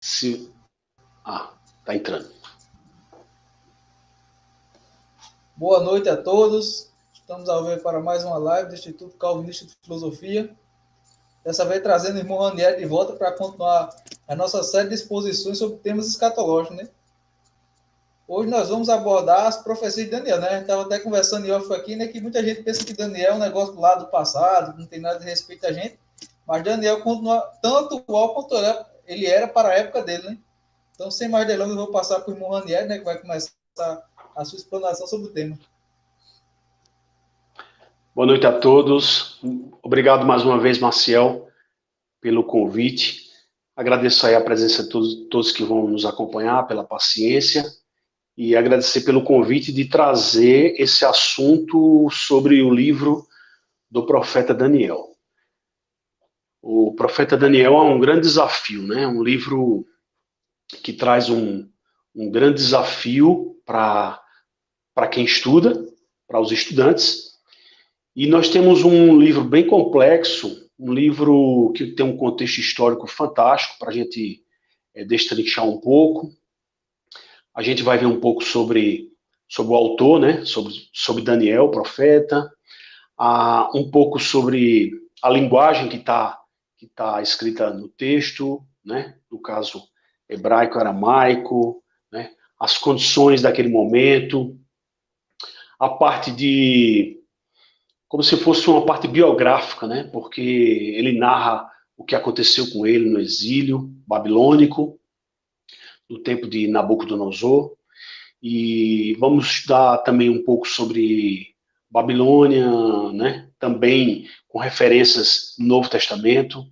Se... tá entrando. Boa noite a todos. Estamos ao ver para mais uma live do Instituto Calvinista de Filosofia. Dessa vez trazendo o irmão Ranieri de volta para continuar a nossa série de exposições sobre temas escatológicos, né? Hoje nós vamos abordar as profecias de Daniel, né? A gente estava até conversando em off aqui, né? Que muita gente pensa que Daniel é um negócio lá do passado, que não tem nada de respeito a gente. Mas Daniel continua tanto igual quanto ele era para a época dele, né? Então, sem mais delongas, eu vou passar para o irmão Ranieri, né? Que vai começar a sua explanação sobre o tema. Boa noite a todos. Obrigado mais uma vez, Maciel, pelo convite. Agradeço aí a presença de todos que vão nos acompanhar, pela paciência, e agradecer pelo convite de trazer esse assunto sobre o livro do profeta Daniel. O profeta Daniel é um grande desafio, né? Um livro que traz um grande desafio para quem estuda, para os estudantes. E nós temos um livro bem complexo, um livro que tem um contexto histórico fantástico para a gente destrinchar um pouco. A gente vai ver um pouco sobre o autor, né? sobre Daniel, profeta, um pouco sobre a linguagem que tá escrita no texto, né? No caso hebraico, aramaico, né? As condições daquele momento, a parte como se fosse uma parte biográfica, né? Porque ele narra o que aconteceu com ele no exílio babilônico, no tempo de Nabucodonosor, e vamos estudar também um pouco sobre Babilônia, né? Também com referências no Novo Testamento.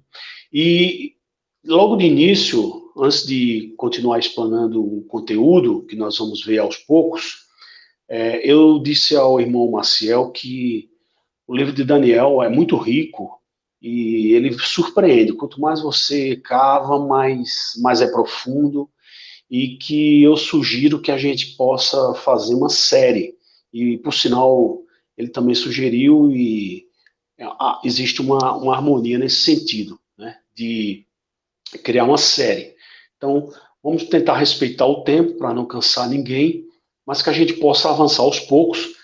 E logo de início, antes de continuar explanando o conteúdo, que nós vamos ver aos poucos, eu disse ao irmão Maciel que o livro de Daniel é muito rico e ele surpreende. Quanto mais você cava, mais é profundo, e que eu sugiro que a gente possa fazer uma série. E, por sinal, ele também sugeriu e existe uma harmonia nesse sentido, né, de criar uma série. Então, vamos tentar respeitar o tempo para não cansar ninguém, mas que a gente possa avançar aos poucos.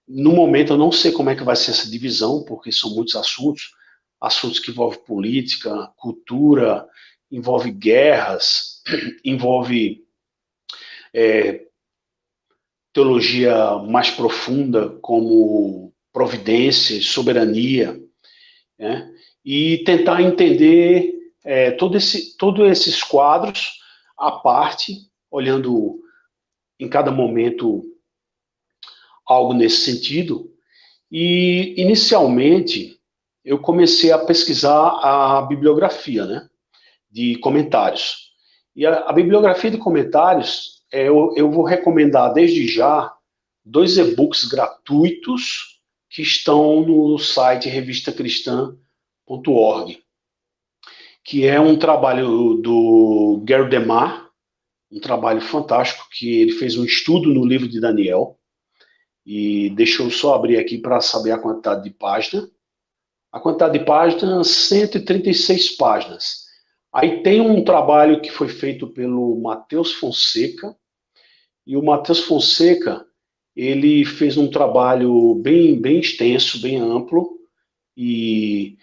No momento, eu não sei como é que vai ser essa divisão, porque são muitos assuntos que envolvem política, cultura, envolve guerras, envolve teologia mais profunda, como providência, soberania, né? E tentar entender todos esses quadros à parte, olhando em cada momento algo nesse sentido. E, inicialmente, eu comecei a pesquisar a bibliografia, né, de comentários. E a bibliografia de comentários, eu vou recomendar desde já 2 e-books gratuitos que estão no site revistacristã.org, que é um trabalho do Gary DeMar, um trabalho fantástico, que ele fez um estudo no livro de Daniel, e deixa eu só abrir aqui para saber a quantidade de página. A quantidade de páginas, 136 páginas. Aí tem um trabalho que foi feito pelo Matheus Fonseca, e o Matheus Fonseca, ele fez um trabalho bem extenso, bem amplo, e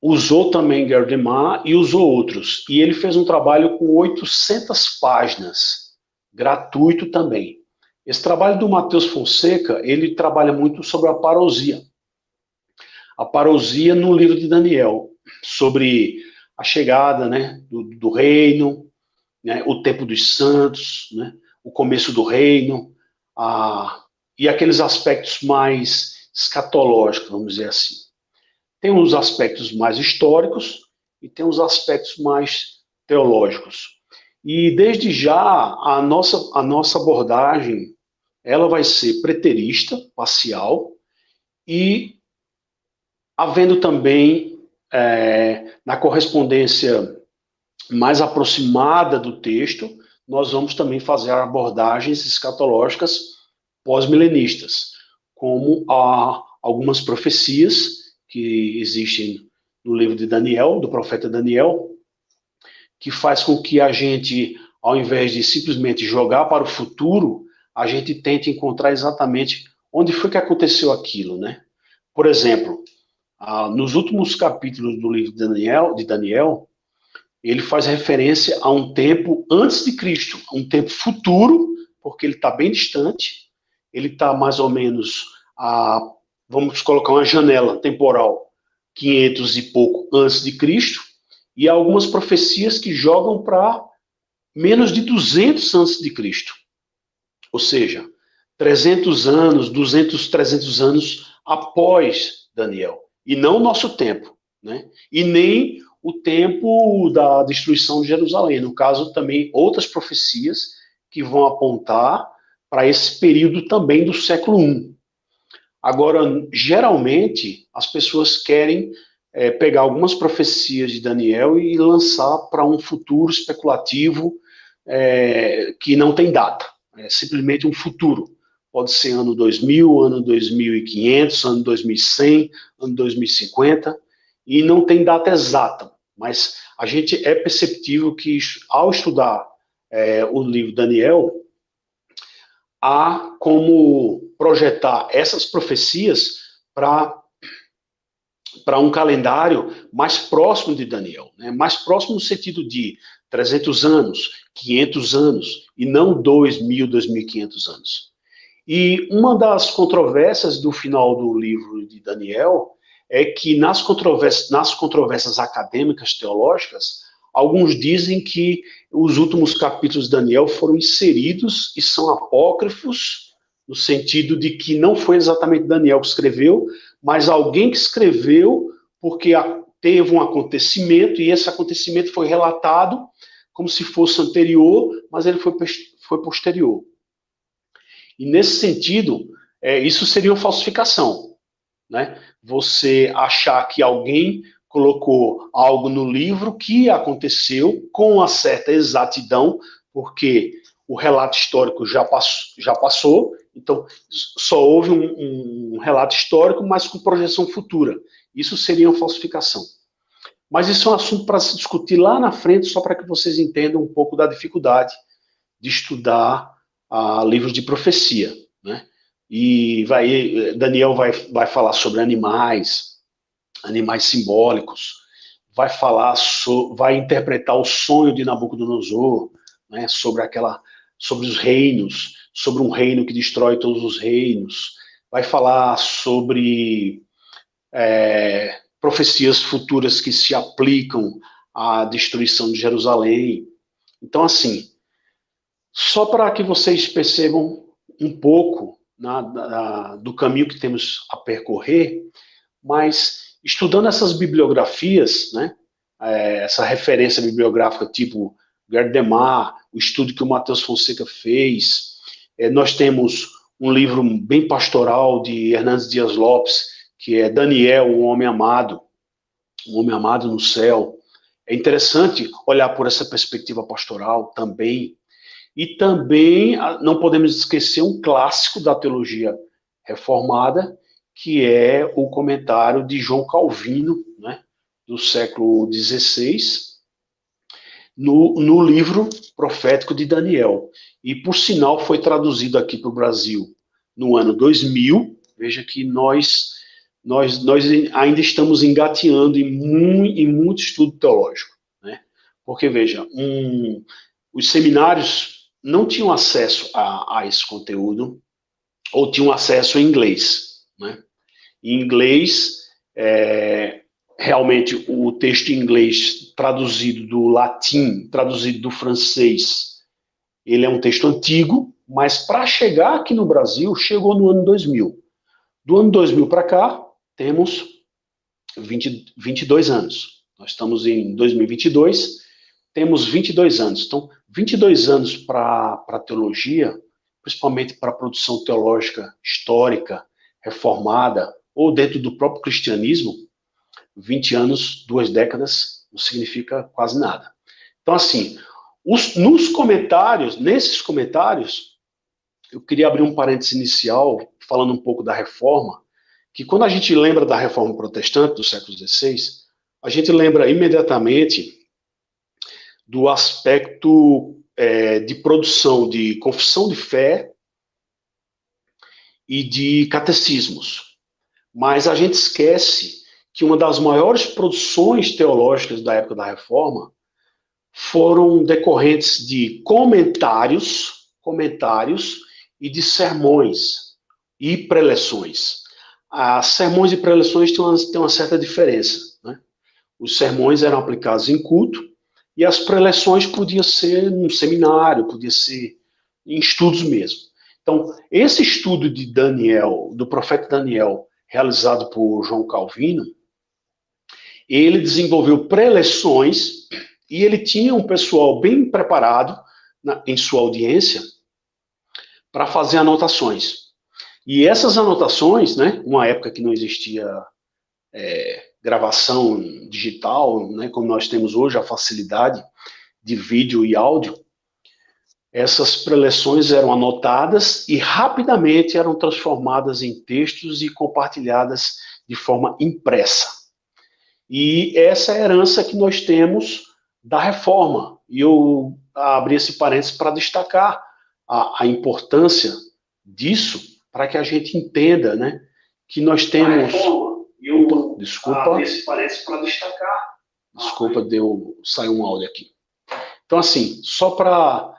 usou também Gary DeMar e usou outros. E ele fez um trabalho com 800 páginas, gratuito também. Esse trabalho do Matheus Fonseca, ele trabalha muito sobre a parousia. A parousia no livro de Daniel, sobre a chegada, né, do reino, né, o tempo dos santos, né, o começo do reino, e aqueles aspectos mais escatológicos, vamos dizer assim. Tem os aspectos mais históricos e tem os aspectos mais teológicos. E desde já a nossa abordagem, ela vai ser preterista, parcial, e havendo também na correspondência mais aproximada do texto, nós vamos também fazer abordagens escatológicas pós-milenistas, como algumas profecias que existem no livro de Daniel, do profeta Daniel, que faz com que a gente, ao invés de simplesmente jogar para o futuro, a gente tente encontrar exatamente onde foi que aconteceu aquilo, né? Por exemplo, nos últimos capítulos do livro de Daniel, ele faz referência a um tempo antes de Cristo, um tempo futuro, porque ele está bem distante, ele está mais ou menos vamos colocar uma janela temporal 500 e pouco antes de Cristo, e há algumas profecias que jogam para menos de 200 antes de Cristo. Ou seja, 300 anos, 200, 300 anos após Daniel. E não o nosso tempo, né? E nem o tempo da destruição de Jerusalém. No caso, também outras profecias que vão apontar para esse período também do século I. Agora, geralmente, as pessoas querem pegar algumas profecias de Daniel e lançar para um futuro especulativo que não tem data. É simplesmente um futuro. Pode ser ano 2000, ano 2500, ano 2100, ano 2050, e não tem data exata. Mas a gente é perceptível que, ao estudar o livro Daniel, há como projetar essas profecias para um calendário mais próximo de Daniel, né? Mais próximo no sentido de 300 anos, 500 anos, e não 2.000, 2.500 anos. E uma das controvérsias do final do livro de Daniel é que nas controvérsias acadêmicas teológicas, alguns dizem que os últimos capítulos de Daniel foram inseridos e são apócrifos, no sentido de que não foi exatamente Daniel que escreveu, mas alguém que escreveu porque teve um acontecimento, e esse acontecimento foi relatado como se fosse anterior, mas ele foi posterior. E nesse sentido, isso seria uma falsificação, né? Você achar que alguém colocou algo no livro que aconteceu com uma certa exatidão, porque o relato histórico já passou, então só houve um relato histórico, mas com projeção futura. Isso seria uma falsificação. Mas isso é um assunto para se discutir lá na frente, só para que vocês entendam um pouco da dificuldade de estudar livros de profecia, né? E Daniel vai falar sobre animais simbólicos, vai interpretar o sonho de Nabucodonosor, né, sobre os reinos, sobre um reino que destrói todos os reinos, vai falar sobre profecias futuras que se aplicam à destruição de Jerusalém. Então, assim, só para que vocês percebam um pouco do caminho que temos a percorrer, mas estudando essas bibliografias, né, essa referência bibliográfica tipo Gardemar, o estudo que o Matheus Fonseca fez, nós temos um livro bem pastoral de Hernandes Dias Lopes, que é Daniel, o Homem Amado no Céu. É interessante olhar por essa perspectiva pastoral também. E também não podemos esquecer um clássico da teologia reformada, que é o comentário de João Calvino, né, do século XVI, no livro profético de Daniel. E, por sinal, foi traduzido aqui para o Brasil no ano 2000. Veja que nós ainda estamos engateando em muito estudo teológico, né? Porque, veja, os seminários não tinham acesso a esse conteúdo, ou tinham acesso em inglês, né? Em inglês, realmente o texto em inglês traduzido do latim, traduzido do francês, ele é um texto antigo, mas para chegar aqui no Brasil, chegou no ano 2000. Do ano 2000 para cá, temos 22 anos. Nós estamos em 2022, temos 22 anos. Então, 22 anos para a teologia, principalmente para a produção teológica histórica, reformada, ou dentro do próprio cristianismo, 20 anos, 2 décadas, não significa quase nada. Então, assim, nesses comentários, eu queria abrir um parênteses inicial, falando um pouco da reforma, que quando a gente lembra da reforma protestante do século XVI, a gente lembra imediatamente do aspecto de produção de confissão de fé e de catecismos. Mas a gente esquece que uma das maiores produções teológicas da época da Reforma foram decorrentes de comentários e de sermões e preleções. As sermões e preleções têm uma certa diferença, né? Os sermões eram aplicados em culto e as preleções podiam ser num seminário, podia ser em estudos mesmo. Então, esse estudo de Daniel, do profeta Daniel, realizado por João Calvino, ele desenvolveu preleções e ele tinha um pessoal bem preparado em sua audiência para fazer anotações. E essas anotações, né, uma época que não existia gravação digital, né, como nós temos hoje, a facilidade de vídeo e áudio, essas preleções eram anotadas e rapidamente eram transformadas em textos e compartilhadas de forma impressa. E essa é a herança que nós temos da Reforma. E eu abri esse parênteses para destacar a importância disso, para que a gente entenda, né, que nós temos... Desculpa. Esse parênteses para destacar. Desculpa, saiu um áudio aqui. Então, assim, só para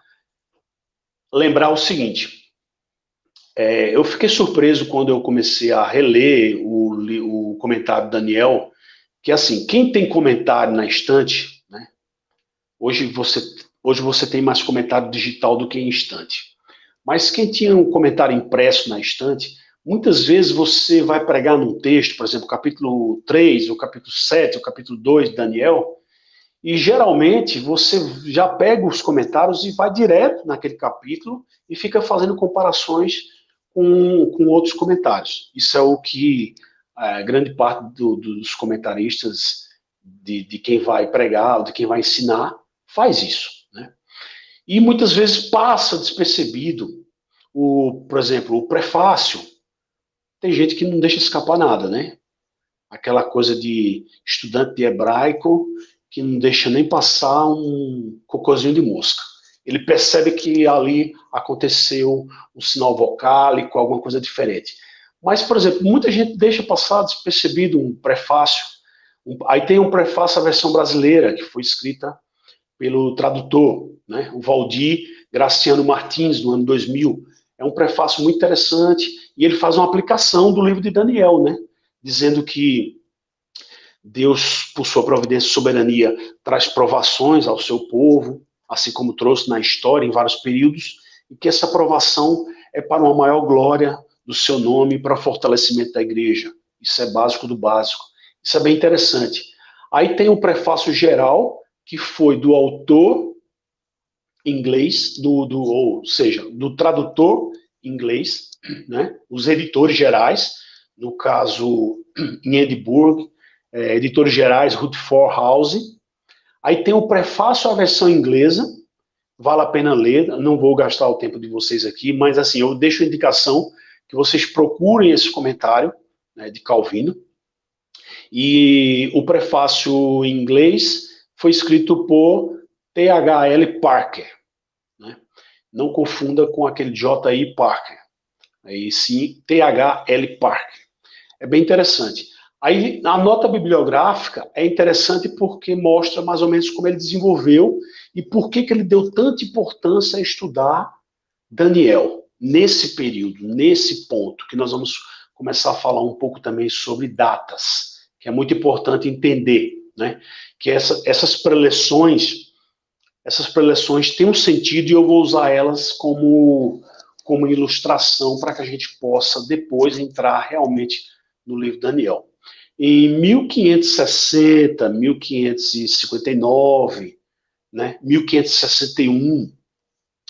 lembrar o seguinte, eu fiquei surpreso quando eu comecei a reler o comentário de Daniel, que assim, quem tem comentário na estante, né, hoje você tem mais comentário digital do que em estante, mas quem tinha um comentário impresso na estante, muitas vezes você vai pregar num texto, por exemplo, capítulo 3, o capítulo 7, o capítulo 2 de Daniel, e geralmente você já pega os comentários e vai direto naquele capítulo e fica fazendo comparações com outros comentários. Isso é o que grande parte dos comentaristas, de quem vai pregar, ou de quem vai ensinar, faz isso, né? E muitas vezes passa despercebido, por exemplo, o prefácio. Tem gente que não deixa escapar nada, né? Aquela coisa de estudante de hebraico que não deixa nem passar um cocôzinho de mosca. Ele percebe que ali aconteceu um sinal vocálico, alguma coisa diferente. Mas, por exemplo, muita gente deixa passar despercebido um prefácio. Aí tem um prefácio, a versão brasileira, que foi escrita pelo tradutor, né, o Valdir Graciano Martins, no ano 2000. É um prefácio muito interessante e ele faz uma aplicação do livro de Daniel, né, dizendo que Deus, por sua providência e soberania, traz provações ao seu povo, assim como trouxe na história em vários períodos, e que essa provação é para uma maior glória do seu nome e para o fortalecimento da igreja. Isso é básico do básico. Isso é bem interessante. Aí tem um prefácio geral, que foi do autor inglês, ou seja, do tradutor inglês, né? Os editores gerais, no caso, em Edimburgo, editores gerais, Rutherford House. Aí tem o prefácio à versão inglesa, vale a pena ler, não vou gastar o tempo de vocês aqui, mas assim, eu deixo a indicação que vocês procurem esse comentário, né, de Calvino. E o prefácio em inglês foi escrito por T.H.L. Parker, né? Não confunda com aquele J.I. Parker, aí sim T.H.L. Parker. É bem interessante. Aí a nota bibliográfica é interessante porque mostra mais ou menos como ele desenvolveu e por que ele deu tanta importância a estudar Daniel nesse período, nesse ponto, que nós vamos começar a falar um pouco também sobre datas, que é muito importante entender, né? Que essas preleções têm um sentido e eu vou usar elas como ilustração para que a gente possa depois entrar realmente no livro de Daniel. Em 1560, 1559, né, 1561,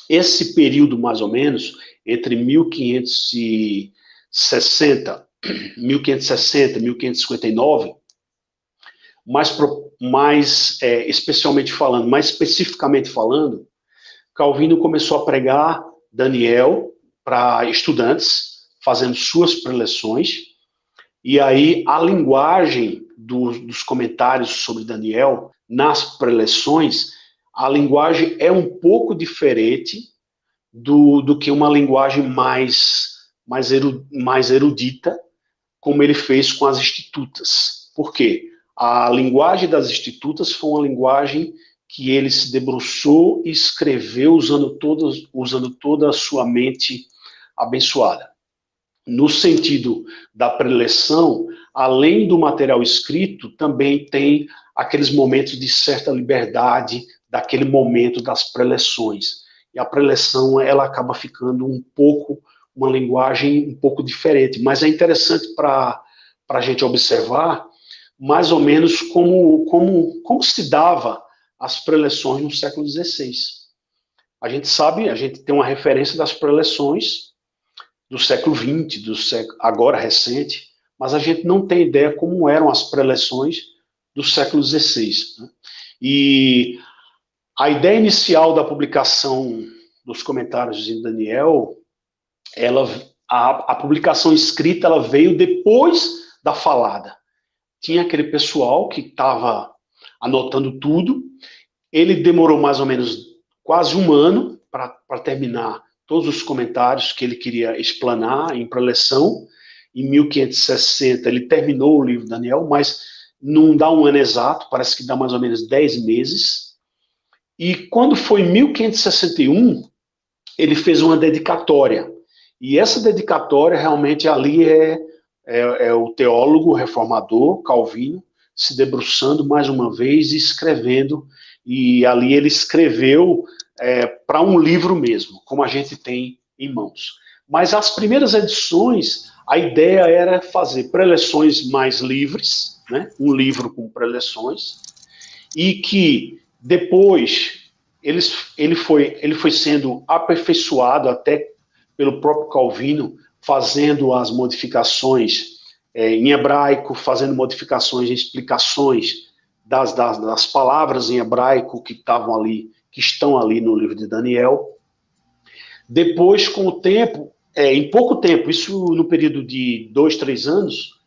esse período mais ou menos, entre 1560 e 1559, mais especificamente falando, Calvino começou a pregar Daniel para estudantes, fazendo suas preleções, e aí a linguagem dos comentários sobre Daniel nas preleções a linguagem é um pouco diferente do que uma linguagem mais erudita, como ele fez com as institutas. Por quê? A linguagem das institutas foi uma linguagem que ele se debruçou e escreveu usando toda a sua mente abençoada. No sentido da preleção, além do material escrito, também tem aqueles momentos de certa liberdade, daquele momento das preleções. E a preleção, ela acaba ficando uma linguagem um pouco diferente, mas é interessante para a gente observar mais ou menos como se dava as preleções no século XVI. A gente sabe, a gente tem uma referência das preleções do século XX, agora recente, mas a gente não tem ideia como eram as preleções do século XVI. Né? E a ideia inicial da publicação dos comentários de Daniel, a publicação escrita, ela veio depois da falada. Tinha aquele pessoal que estava anotando tudo. Ele demorou mais ou menos quase um ano para terminar todos os comentários que ele queria explanar em preleção. Em 1560 ele terminou o livro de Daniel, mas não dá um ano exato, parece que dá mais ou menos 10 meses. E quando foi em 1561, ele fez uma dedicatória. E essa dedicatória realmente ali é o teólogo reformador Calvino se debruçando mais uma vez e escrevendo. E ali ele escreveu para um livro mesmo, como a gente tem em mãos. Mas as primeiras edições, a ideia era fazer preleções mais livres, né? Um livro com preleções, e que depois ele foi sendo aperfeiçoado até pelo próprio Calvino, fazendo as modificações em hebraico, fazendo modificações em explicações das palavras em hebraico que estão ali no livro de Daniel. Depois, com o tempo, em pouco tempo, isso no período de 2, 3 anos,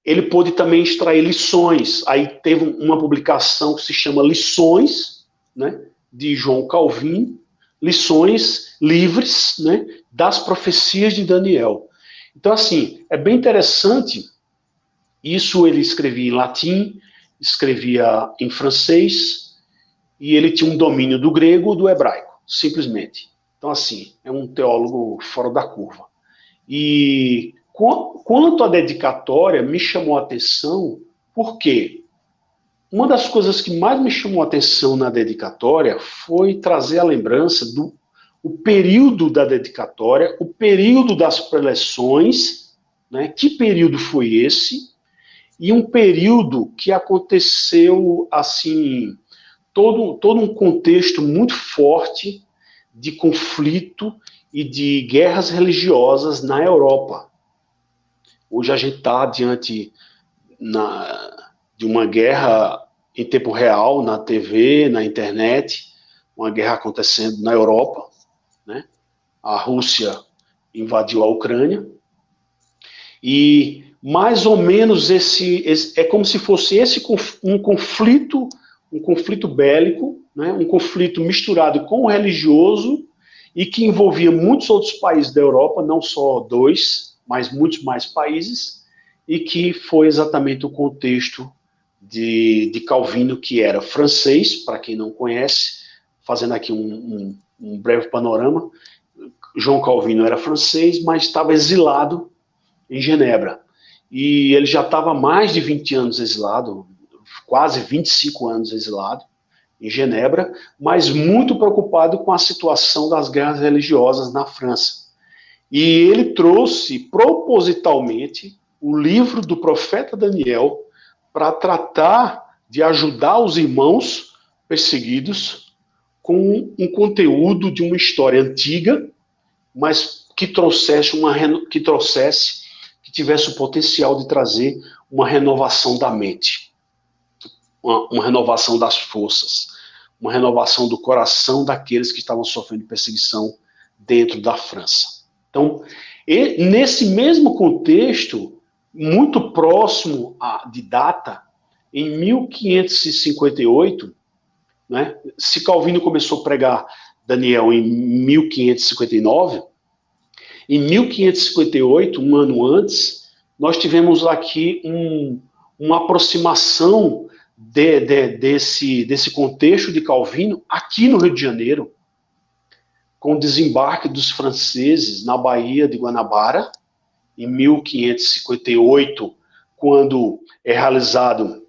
ele pôde também extrair lições. Aí teve uma publicação que se chama Lições, né, de João Calvino, lições livres, né, das profecias de Daniel. Então, assim, é bem interessante. Isso ele escrevia em latim, escrevia em francês, e ele tinha um domínio do grego e do hebraico, simplesmente. Então, assim, é um teólogo fora da curva. E quanto à dedicatória, me chamou a atenção, porque uma das coisas que mais me chamou a atenção na dedicatória foi trazer a lembrança do período da dedicatória, o período das preleções, né? Que período foi esse? E um período que aconteceu, assim, todo um contexto muito forte de conflito e de guerras religiosas na Europa. Hoje a gente está diante de uma guerra em tempo real, na TV, na internet, uma guerra acontecendo na Europa, né? A Rússia invadiu a Ucrânia, e mais ou menos é como se fosse um conflito bélico, né? Um conflito misturado com o religioso, e que envolvia muitos outros países da Europa, não só 2, mas muitos mais países, e que foi exatamente o contexto de Calvino, que era francês, para quem não conhece, fazendo aqui um breve panorama. João Calvino era francês, mas estava exilado em Genebra. E ele já estava há mais de 20 anos exilado, quase 25 anos exilado em Genebra, mas muito preocupado com a situação das guerras religiosas na França. E ele trouxe propositalmente o livro do profeta Daniel para tratar de ajudar os irmãos perseguidos com um conteúdo de uma história antiga, mas que tivesse o potencial de trazer uma renovação da mente, uma renovação das forças, uma renovação do coração daqueles que estavam sofrendo perseguição dentro da França. Então, nesse mesmo contexto, muito próximo de data, em 1558, né? Se Calvino começou a pregar Daniel em 1559, em 1558, um ano antes, nós tivemos aqui uma aproximação desse contexto de Calvino aqui no Rio de Janeiro, com o desembarque dos franceses na Baía de Guanabara, em 1558, quando é realizado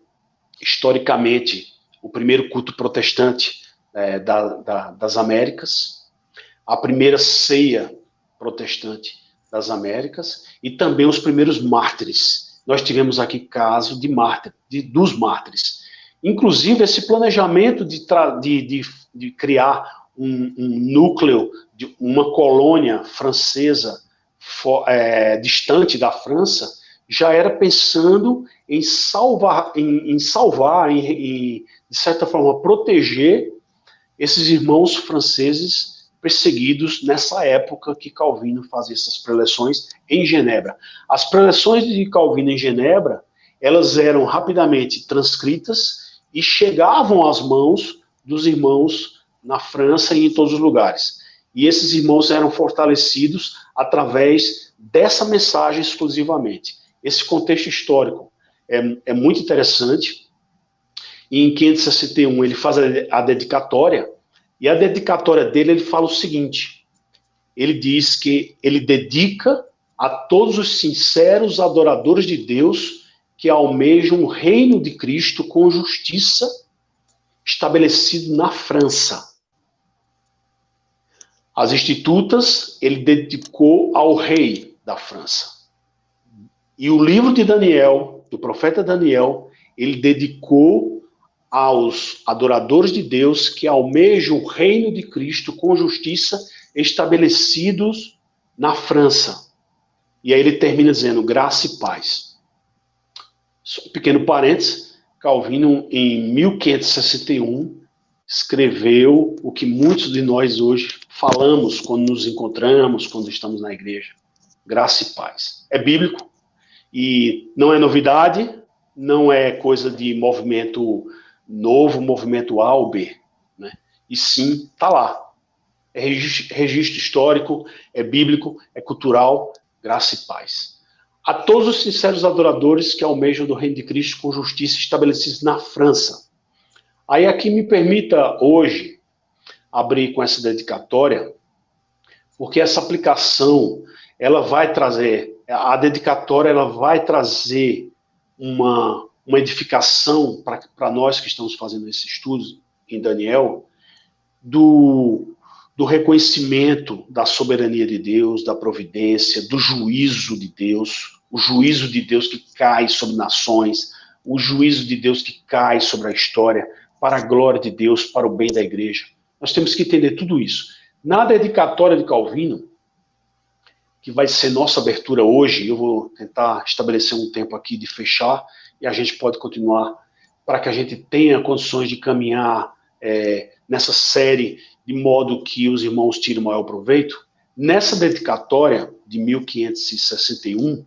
historicamente o primeiro culto protestante das Américas, a primeira ceia protestante das Américas e também os primeiros mártires. Nós tivemos aqui caso dos mártires. Inclusive, esse planejamento de criar um núcleo, de uma colônia francesa distante da França, já era pensando em salvar, de certa forma, proteger esses irmãos franceses perseguidos nessa época que Calvino fazia essas preleções em Genebra. As preleções de Calvino em Genebra, elas eram rapidamente transcritas e chegavam às mãos dos irmãos na França e em todos os lugares. E esses irmãos eram fortalecidos através dessa mensagem exclusivamente. Esse contexto histórico é muito interessante. E em 561 ele faz a dedicatória, e a dedicatória dele ele fala o seguinte: ele diz que ele dedica a todos os sinceros adoradores de Deus que almejam o reino de Cristo com justiça estabelecido na França. As institutas ele dedicou ao rei da França. E o livro de Daniel, do profeta Daniel, ele dedicou aos adoradores de Deus que almejam o reino de Cristo com justiça estabelecidos na França. E aí ele termina dizendo graça e paz. Só um pequeno parênteses, Calvino em 1561 escreveu o que muitos de nós hoje falamos quando nos encontramos, quando estamos na igreja. Graça e paz. É bíblico e não é novidade, não é coisa de movimento novo, movimento A ou B, né? E sim, está lá. É registro histórico, é bíblico, é cultural, graça e paz. A todos os sinceros adoradores que almejam do reino de Cristo com justiça estabelecidos na França. Aí aqui me permita hoje abrir com essa dedicatória, porque essa aplicação, ela vai trazer, a dedicatória ela vai trazer uma edificação para nós que estamos fazendo esse estudo em Daniel, do reconhecimento da soberania de Deus, da providência, do juízo de Deus, o juízo de Deus que cai sobre nações, o juízo de Deus que cai sobre a história, para a glória de Deus, para o bem da igreja. Nós temos que entender tudo isso. Na dedicatória de Calvino, que vai ser nossa abertura hoje, eu vou tentar estabelecer um tempo aqui de fechar, e a gente pode continuar, para que a gente tenha condições de caminhar nessa série, de modo que os irmãos tirem o maior proveito. Nessa dedicatória de 1561,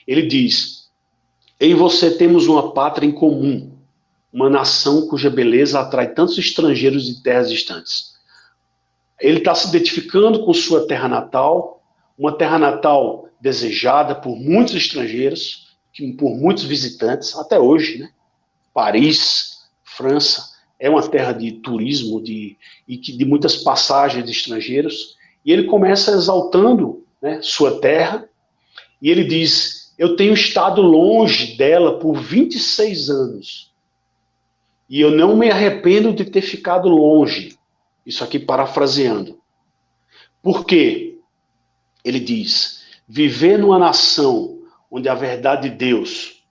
ele diz: em você temos uma pátria em comum, uma nação cuja beleza atrai tantos estrangeiros de terras distantes. Ele está se identificando com sua terra natal, uma terra natal desejada por muitos estrangeiros, por muitos visitantes, até hoje, né? Paris, França, é uma terra de turismo, de muitas passagens de estrangeiros, e ele começa exaltando, né, sua terra, e ele diz: eu tenho estado longe dela por 26 anos, e eu não me arrependo de ter ficado longe. Isso aqui parafraseando. Por quê? Ele diz: viver numa nação onde a verdade de Deus,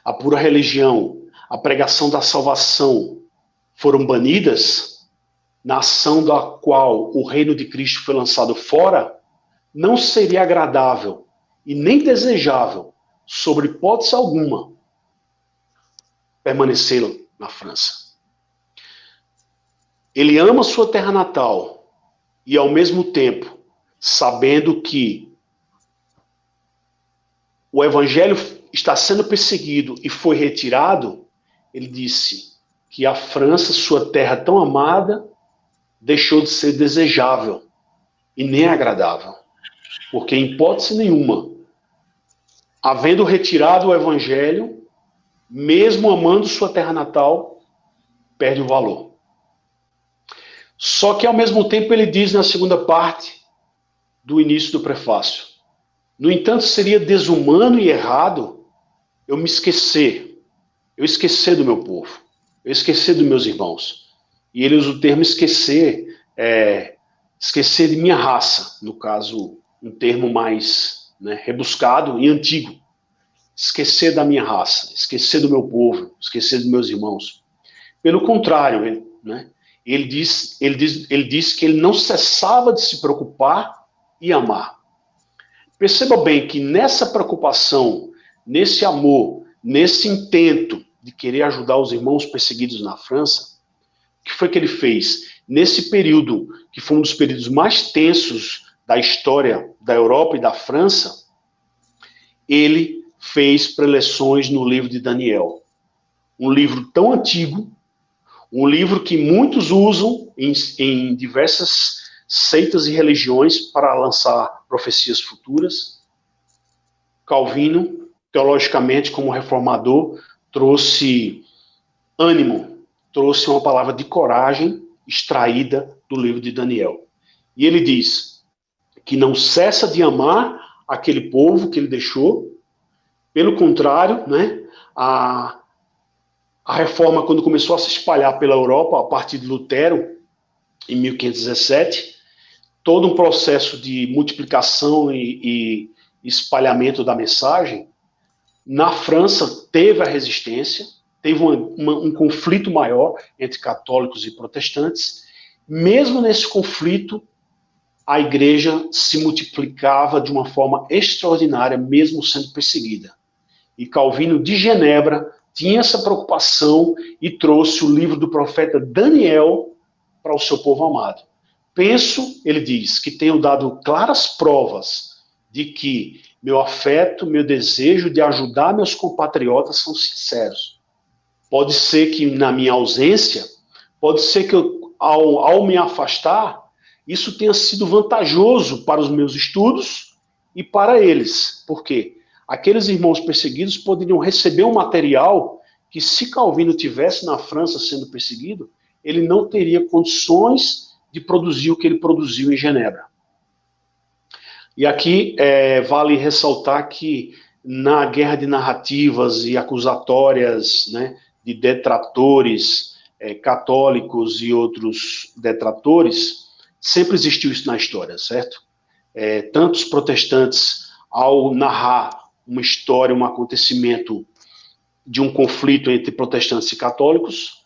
a pura religião, a pregação da salvação foram banidas, nação da qual o reino de Cristo foi lançado fora, não seria agradável e nem desejável, sobre hipótese alguma, permanecer na França. Ele ama sua terra natal e, ao mesmo tempo, sabendo que o evangelho está sendo perseguido e foi retirado, ele disse que a França, sua terra tão amada, deixou de ser desejável e nem agradável. Porque, em hipótese nenhuma, havendo retirado o evangelho, mesmo amando sua terra natal, perde o valor. Só que, ao mesmo tempo, ele diz na segunda parte do início do prefácio: no entanto, seria desumano e errado eu me esquecer, eu esquecer do meu povo, eu esquecer dos meus irmãos. E ele usa o termo esquecer, esquecer de minha raça, no caso, um termo mais, né, rebuscado e antigo. Esquecer da minha raça, esquecer do meu povo, esquecer dos meus irmãos. Pelo contrário, ele diz que ele não cessava de se preocupar e amar. Perceba bem que nessa preocupação, nesse amor, nesse intento de querer ajudar os irmãos perseguidos na França, o que foi que ele fez? Nesse período, que foi um dos períodos mais tensos da história da Europa e da França, ele fez preleções no livro de Daniel. Um livro tão antigo, um livro que muitos usam em diversas seitas e religiões para lançar profecias futuras. Calvino, teologicamente, como reformador, trouxe ânimo, trouxe uma palavra de coragem extraída do livro de Daniel. E ele diz que não cessa de amar aquele povo que ele deixou. Pelo contrário, né, a reforma, quando começou a se espalhar pela Europa, a partir de Lutero, em 1517, todo um processo de multiplicação e espalhamento da mensagem, na França teve a resistência, teve um conflito maior entre católicos e protestantes. Mesmo nesse conflito, a igreja se multiplicava de uma forma extraordinária, mesmo sendo perseguida. E Calvino de Genebra tinha essa preocupação e trouxe o livro do profeta Daniel para o seu povo amado. Penso, ele diz, que tenho dado claras provas de que meu afeto, meu desejo de ajudar meus compatriotas são sinceros. Pode ser que na minha ausência, pode ser que ao me afastar, isso tenha sido vantajoso para os meus estudos e para eles. Por quê? Aqueles irmãos perseguidos poderiam receber um material que, se Calvino tivesse na França sendo perseguido, ele não teria condições de produzir o que ele produziu em Genebra. E aqui vale ressaltar que na guerra de narrativas e acusatórias, né, de detratores católicos e outros detratores, sempre existiu isso na história, certo? Tanto os protestantes, ao narrar uma história, um acontecimento de um conflito entre protestantes e católicos,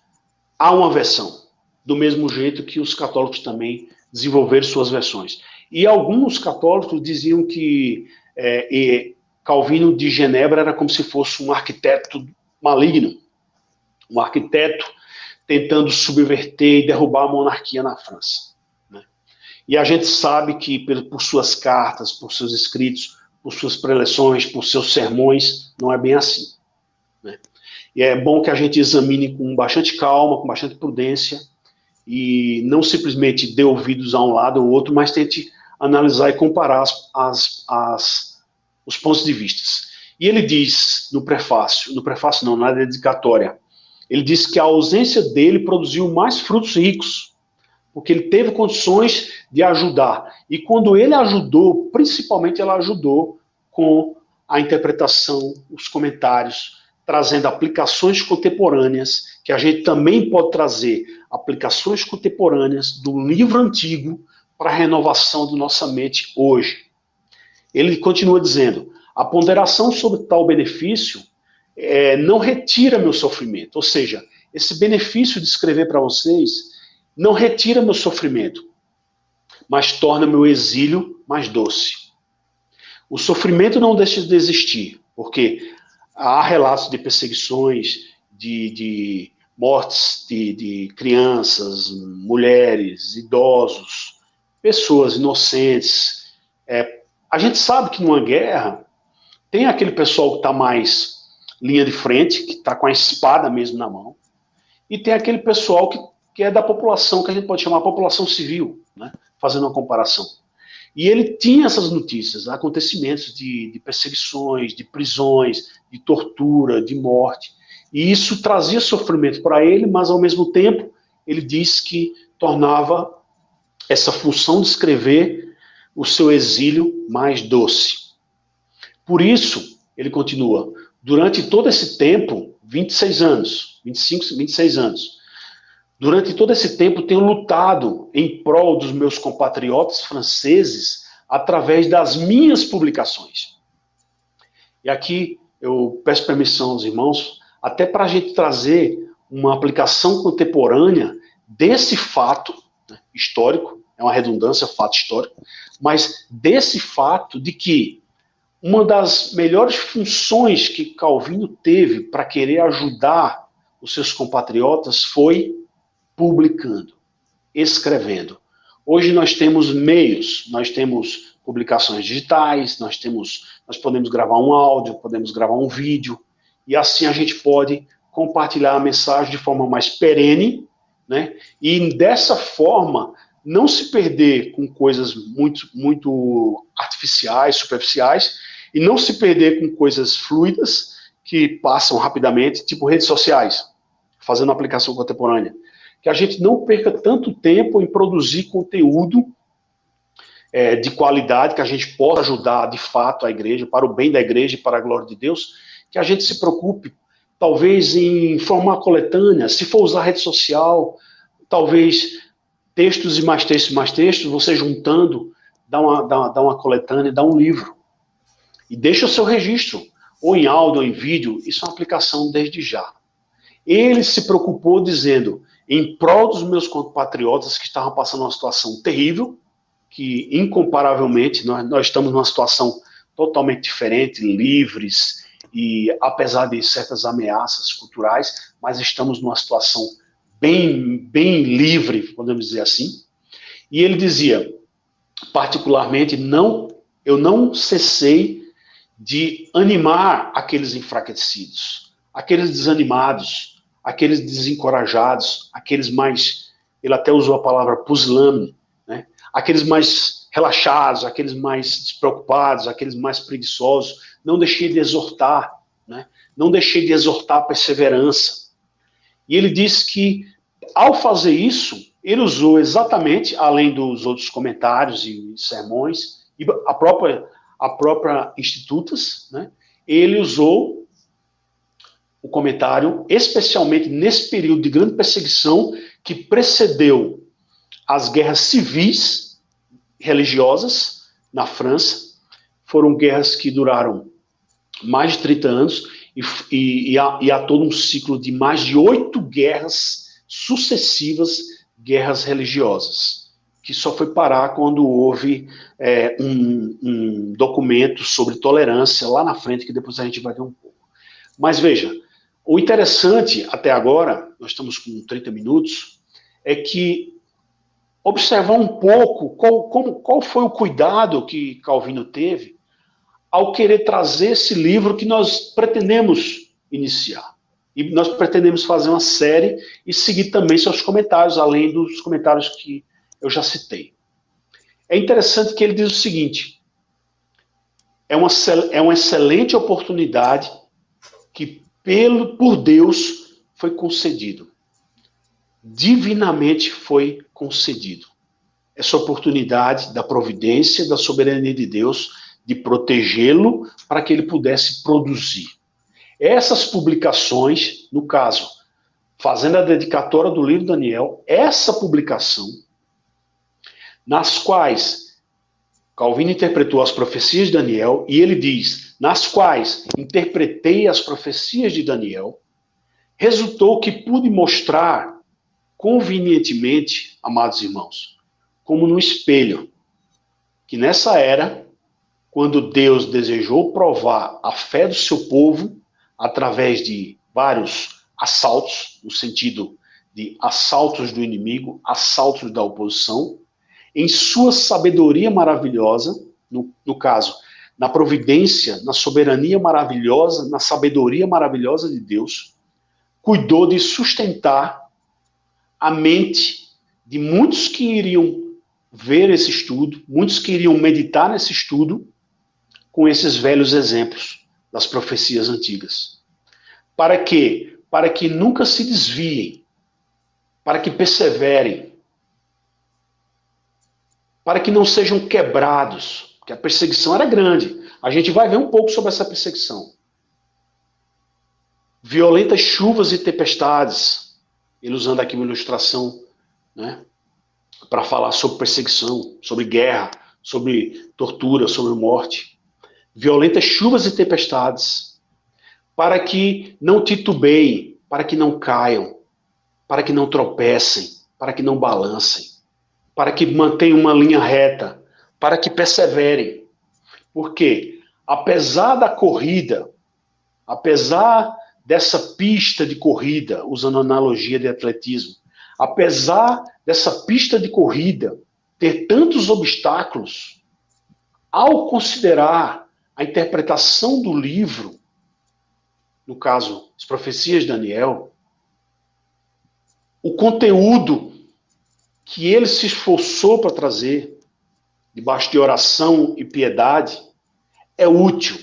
há uma versão, do mesmo jeito que os católicos também desenvolveram suas versões. E alguns católicos diziam que Calvino de Genebra era como se fosse um arquiteto maligno, um arquiteto tentando subverter e derrubar a monarquia na França. Né? E a gente sabe que por suas cartas, por seus escritos, por suas preleções, por seus sermões, não é bem assim. Né? E é bom que a gente examine com bastante calma, com bastante prudência, e não simplesmente dê ouvidos a um lado ou outro, mas tente analisar e comparar os pontos de vista. E ele diz no prefácio não, na dedicatória, ele diz que a ausência dele produziu mais frutos ricos, porque ele teve condições de ajudar. E quando ele ajudou, principalmente ele ajudou com a interpretação, os comentários, trazendo aplicações contemporâneas, que a gente também pode trazer aplicações contemporâneas do livro antigo para a renovação da nossa mente hoje. Ele continua dizendo, a ponderação sobre tal benefício não retira meu sofrimento, ou seja, esse benefício de escrever para vocês não retira meu sofrimento, mas torna meu exílio mais doce. O sofrimento não deixa de existir, porque há relatos de perseguições, de mortes de crianças, mulheres, idosos, pessoas inocentes. A gente sabe que numa guerra tem aquele pessoal que está mais linha de frente, que está com a espada mesmo na mão, e tem aquele pessoal que é da população, que a gente pode chamar população civil, né? Fazendo uma comparação. E ele tinha essas notícias, acontecimentos de perseguições, de prisões, de tortura, de morte. E isso trazia sofrimento para ele, mas ao mesmo tempo ele disse que tornava essa função de escrever o seu exílio mais doce. Por isso, ele continua, durante todo esse tempo, 26 anos, 25, 26 anos, durante todo esse tempo tenho lutado em prol dos meus compatriotas franceses através das minhas publicações. E aqui eu peço permissão aos irmãos, até para a gente trazer uma aplicação contemporânea desse fato, né, histórico, é uma redundância, fato histórico, mas desse fato de que uma das melhores funções que Calvino teve para querer ajudar os seus compatriotas foi publicando, escrevendo. Hoje nós temos meios, nós temos publicações digitais, nós podemos gravar um áudio, podemos gravar um vídeo, e assim a gente pode compartilhar a mensagem de forma mais perene, né? E dessa forma não se perder com coisas muito artificiais, superficiais, e não se perder com coisas fluidas que passam rapidamente, tipo redes sociais, fazendo aplicação contemporânea. Que a gente não perca tanto tempo em produzir conteúdo de qualidade, que a gente possa ajudar de fato a igreja, para o bem da igreja e para a glória de Deus, que a gente se preocupe, talvez, em formar coletânea, se for usar rede social, talvez textos e mais textos, você juntando, dá uma coletânea, dá um livro. E deixa o seu registro, ou em áudio, ou em vídeo, isso é uma aplicação desde já. Ele se preocupou dizendo, em prol dos meus compatriotas que estavam passando uma situação terrível, que incomparavelmente nós estamos numa situação totalmente diferente, livres, e apesar de certas ameaças culturais, mas estamos numa situação bem livre, podemos dizer assim. E ele dizia, particularmente, eu não cessei de animar aqueles enfraquecidos, aqueles desanimados, aqueles desencorajados, aqueles mais, ele até usou a palavra pusilânime, né? Aqueles mais relaxados, aqueles mais despreocupados, aqueles mais preguiçosos. Não deixei de exortar, né? Não deixei de exortar a perseverança. E ele disse que, ao fazer isso, ele usou exatamente, além dos outros comentários e sermões, e a própria Institutas, né? Ele usou o comentário, especialmente nesse período de grande perseguição que precedeu as guerras civis religiosas na França. Foram guerras que duraram mais de 30 anos e há todo um ciclo de mais de 8 guerras sucessivas, guerras religiosas, que só foi parar quando houve um documento sobre tolerância lá na frente, que depois a gente vai ver um pouco. Mas veja, o interessante até agora, nós estamos com 30 minutos, é que observar um pouco qual foi o cuidado que Calvino teve ao querer trazer esse livro que nós pretendemos iniciar. E nós pretendemos fazer uma série e seguir também seus comentários, além dos comentários que eu já citei. É interessante que ele diz o seguinte, é uma excelente oportunidade que por Deus foi concedido. Divinamente foi concedido. Essa oportunidade da providência, da soberania de Deus, de protegê-lo para que ele pudesse produzir. Essas publicações, no caso, fazendo a dedicatória do livro de Daniel, essa publicação, nas quais Calvino interpretou as profecias de Daniel, e ele diz, nas quais interpretei as profecias de Daniel, resultou que pude mostrar convenientemente, amados irmãos, como no espelho, que nessa era, quando Deus desejou provar a fé do seu povo, através de vários assaltos, no sentido de assaltos do inimigo, assaltos da oposição, em sua sabedoria maravilhosa, no caso, na providência, na soberania maravilhosa, na sabedoria maravilhosa de Deus, cuidou de sustentar a mente de muitos que iriam ver esse estudo, muitos que iriam meditar nesse estudo, com esses velhos exemplos das profecias antigas. Para quê? Para que nunca se desviem, para que perseverem, para que não sejam quebrados, porque a perseguição era grande. A gente vai ver um pouco sobre essa perseguição. Violentas chuvas e tempestades, ele usando aqui uma ilustração, né, para falar sobre perseguição, sobre guerra, sobre tortura, sobre morte. Violentas chuvas e tempestades, para que não titubeiem, para que não caiam, para que não tropecem, para que não balancem, para que mantenham uma linha reta, para que perseverem. Porque, apesar da corrida, apesar dessa pista de corrida, usando a analogia de atletismo, apesar dessa pista de corrida ter tantos obstáculos, ao considerar a interpretação do livro, no caso, as profecias de Daniel, o conteúdo que ele se esforçou para trazer, debaixo de oração e piedade, é útil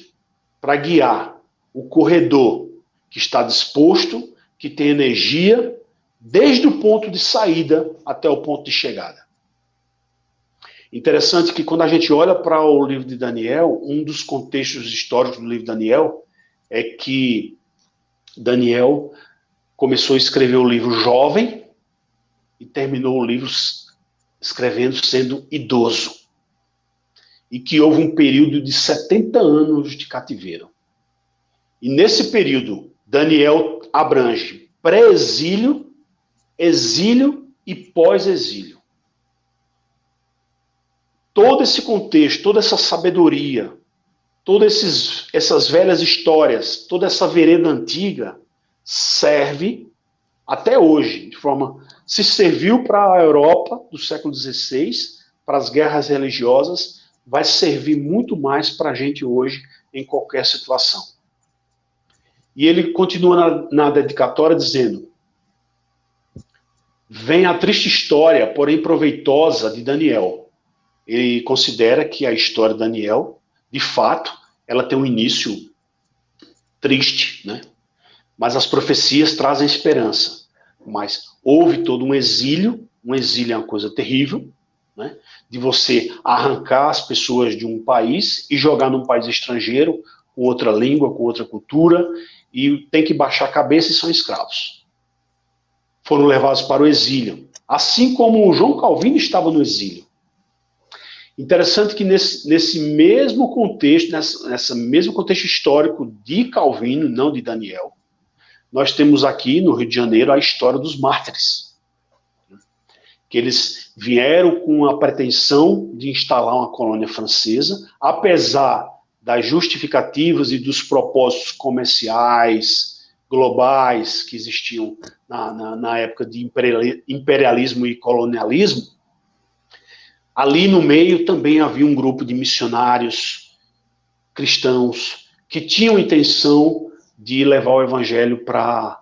para guiar o corredor que está disposto, que tem energia, desde o ponto de saída até o ponto de chegada. Interessante que quando a gente olha para o livro de Daniel, um dos contextos históricos do livro de Daniel é que Daniel começou a escrever o livro jovem e terminou o livro escrevendo sendo idoso. E que houve um período de 70 anos de cativeiro. E nesse período, Daniel abrange pré-exílio, exílio e pós-exílio. Todo esse contexto, toda essa sabedoria, todas essas velhas histórias, toda essa vereda antiga serve até hoje, de forma... Se serviu para a Europa do século XVI, para as guerras religiosas, vai servir muito mais para a gente hoje em qualquer situação. E ele continua na dedicatória dizendo: vem a triste história, porém proveitosa, de Daniel. Ele considera que a história de Daniel, de fato, ela tem um início triste, né? Mas as profecias trazem esperança. Mas houve todo um exílio é uma coisa terrível, né? De você arrancar as pessoas de um país e jogar num país estrangeiro, com outra língua, com outra cultura, e tem que baixar a cabeça e são escravos. Foram levados para o exílio, assim como o João Calvino estava no exílio. Interessante que nesse mesmo contexto, nesse mesmo contexto histórico de Calvino, não de Daniel, nós temos aqui no Rio de Janeiro a história dos mártires. Que eles vieram com a pretensão de instalar uma colônia francesa, apesar das justificativas e dos propósitos comerciais, globais, que existiam na época de imperialismo e colonialismo. Ali no meio também havia um grupo de missionários cristãos que tinham intenção de levar o evangelho para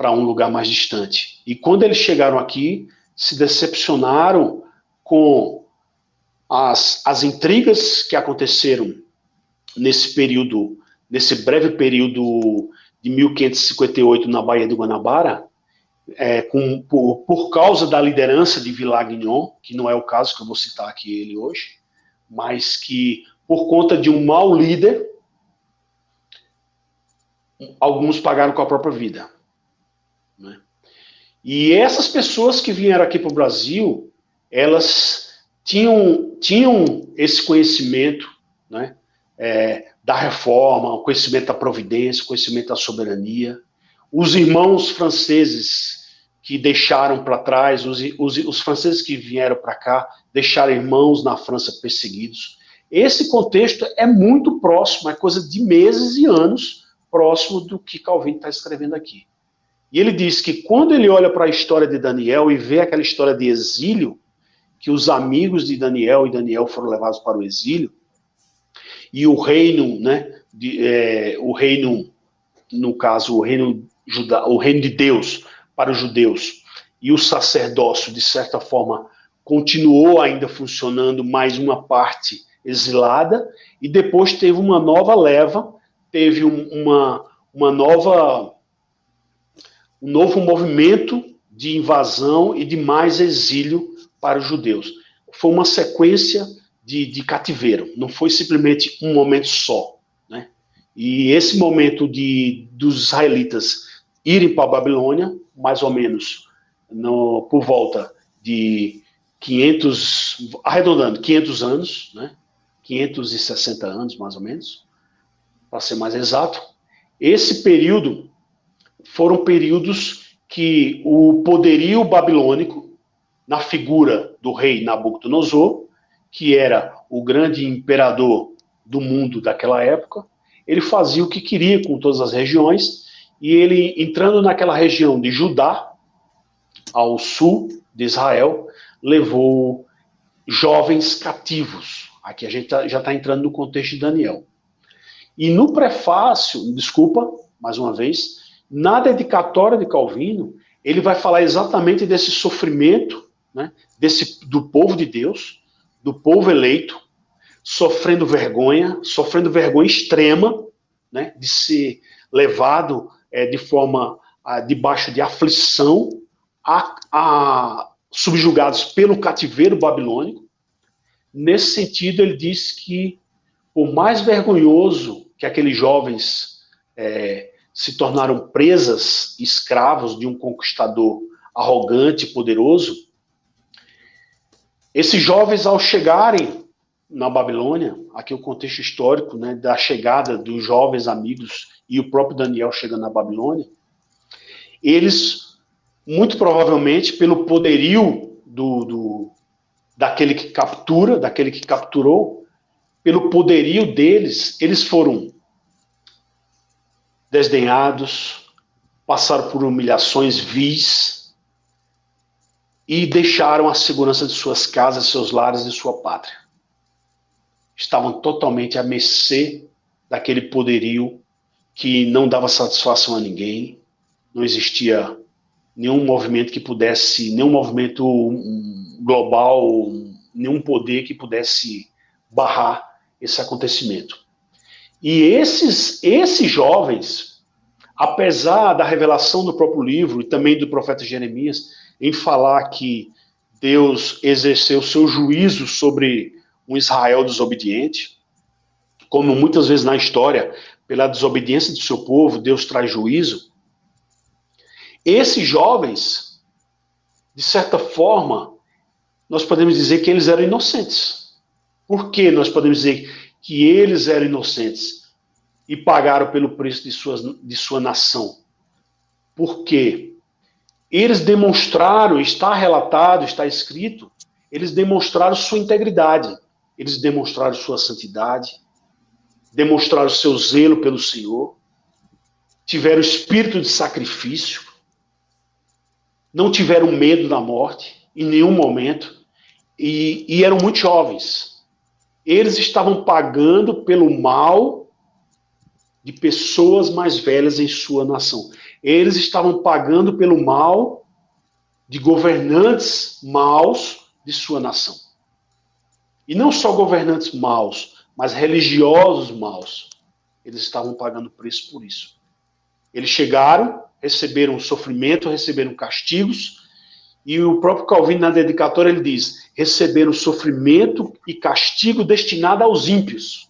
um lugar mais distante. E quando eles chegaram aqui, se decepcionaram com as intrigas que aconteceram nesse período, nesse breve período de 1558 na Baía do Guanabara, por causa da liderança de Villagnon, que não é o caso que eu vou citar aqui ele hoje, mas que por conta de um mau líder, alguns pagaram com a própria vida, né? E essas pessoas que vieram aqui para o Brasil, elas tinham esse conhecimento, né, da reforma, o conhecimento da providência, o conhecimento da soberania. Os irmãos franceses que deixaram para trás, os franceses que vieram para cá, deixaram irmãos na França perseguidos. Esse contexto é muito próximo, é coisa de meses e anos próximo do que Calvino está escrevendo aqui. E ele diz que quando ele olha para a história de Daniel e vê aquela história de exílio, que os amigos de Daniel e Daniel foram levados para o exílio, e o reino, né, o reino, no caso, o reino de Deus para os judeus, e o sacerdócio, de certa forma, continuou ainda funcionando, mais uma parte exilada, e depois teve uma nova leva, teve um novo movimento de invasão e de mais exílio para os judeus. Foi uma sequência de cativeiro, não foi simplesmente um momento só, né? E esse momento dos israelitas irem para a Babilônia, mais ou menos por volta de 500, arredondando, 500 anos, né? 560 anos, mais ou menos, para ser mais exato. Esse período foram períodos que o poderio babilônico, na figura do rei Nabucodonosor, que era o grande imperador do mundo daquela época, ele fazia o que queria com todas as regiões, e ele, entrando naquela região de Judá, ao sul de Israel, levou jovens cativos. Aqui a gente já está entrando no contexto de Daniel. E no prefácio, desculpa, mais uma vez, na dedicatória de Calvino, ele vai falar exatamente desse sofrimento, né, do povo de Deus, do povo eleito, sofrendo vergonha extrema, né, de ser levado de forma debaixo de aflição, subjugados pelo cativeiro babilônico. Nesse sentido, ele diz que, por mais vergonhoso que aqueles jovens se tornaram presas, escravos de um conquistador arrogante e poderoso, esses jovens, ao chegarem na Babilônia, aqui o contexto histórico, né, da chegada dos jovens amigos e o próprio Daniel chegando na Babilônia, eles, muito provavelmente, pelo poderio daquele que capturou, pelo poderio deles, eles foram desdenhados, passaram por humilhações vis e deixaram a segurança de suas casas, seus lares e sua pátria. Estavam totalmente à mercê daquele poderio que não dava satisfação a ninguém, não existia nenhum movimento que pudesse, nenhum movimento global, nenhum poder que pudesse barrar esse acontecimento. E esses jovens, apesar da revelação do próprio livro e também do profeta Jeremias, em falar que Deus exerceu seu juízo sobre um Israel desobediente, como muitas vezes na história, pela desobediência do seu povo, Deus traz juízo. Esses jovens, de certa forma, nós podemos dizer que eles eram inocentes. Por que nós podemos dizer que eles eram inocentes e pagaram pelo preço de sua nação? Porque eles demonstraram, está relatado, está escrito, eles demonstraram sua integridade, eles demonstraram sua santidade, demonstraram seu zelo pelo Senhor, tiveram espírito de sacrifício, não tiveram medo da morte em nenhum momento, e eram muito jovens. Eles estavam pagando pelo mal de pessoas mais velhas em sua nação. Eles estavam pagando pelo mal de governantes maus de sua nação. E não só governantes maus, mas religiosos maus. Eles estavam pagando preço por isso. Eles chegaram, receberam sofrimento, receberam castigos, e o próprio Calvino, na dedicatória, ele diz: receberam sofrimento e castigo destinado aos ímpios.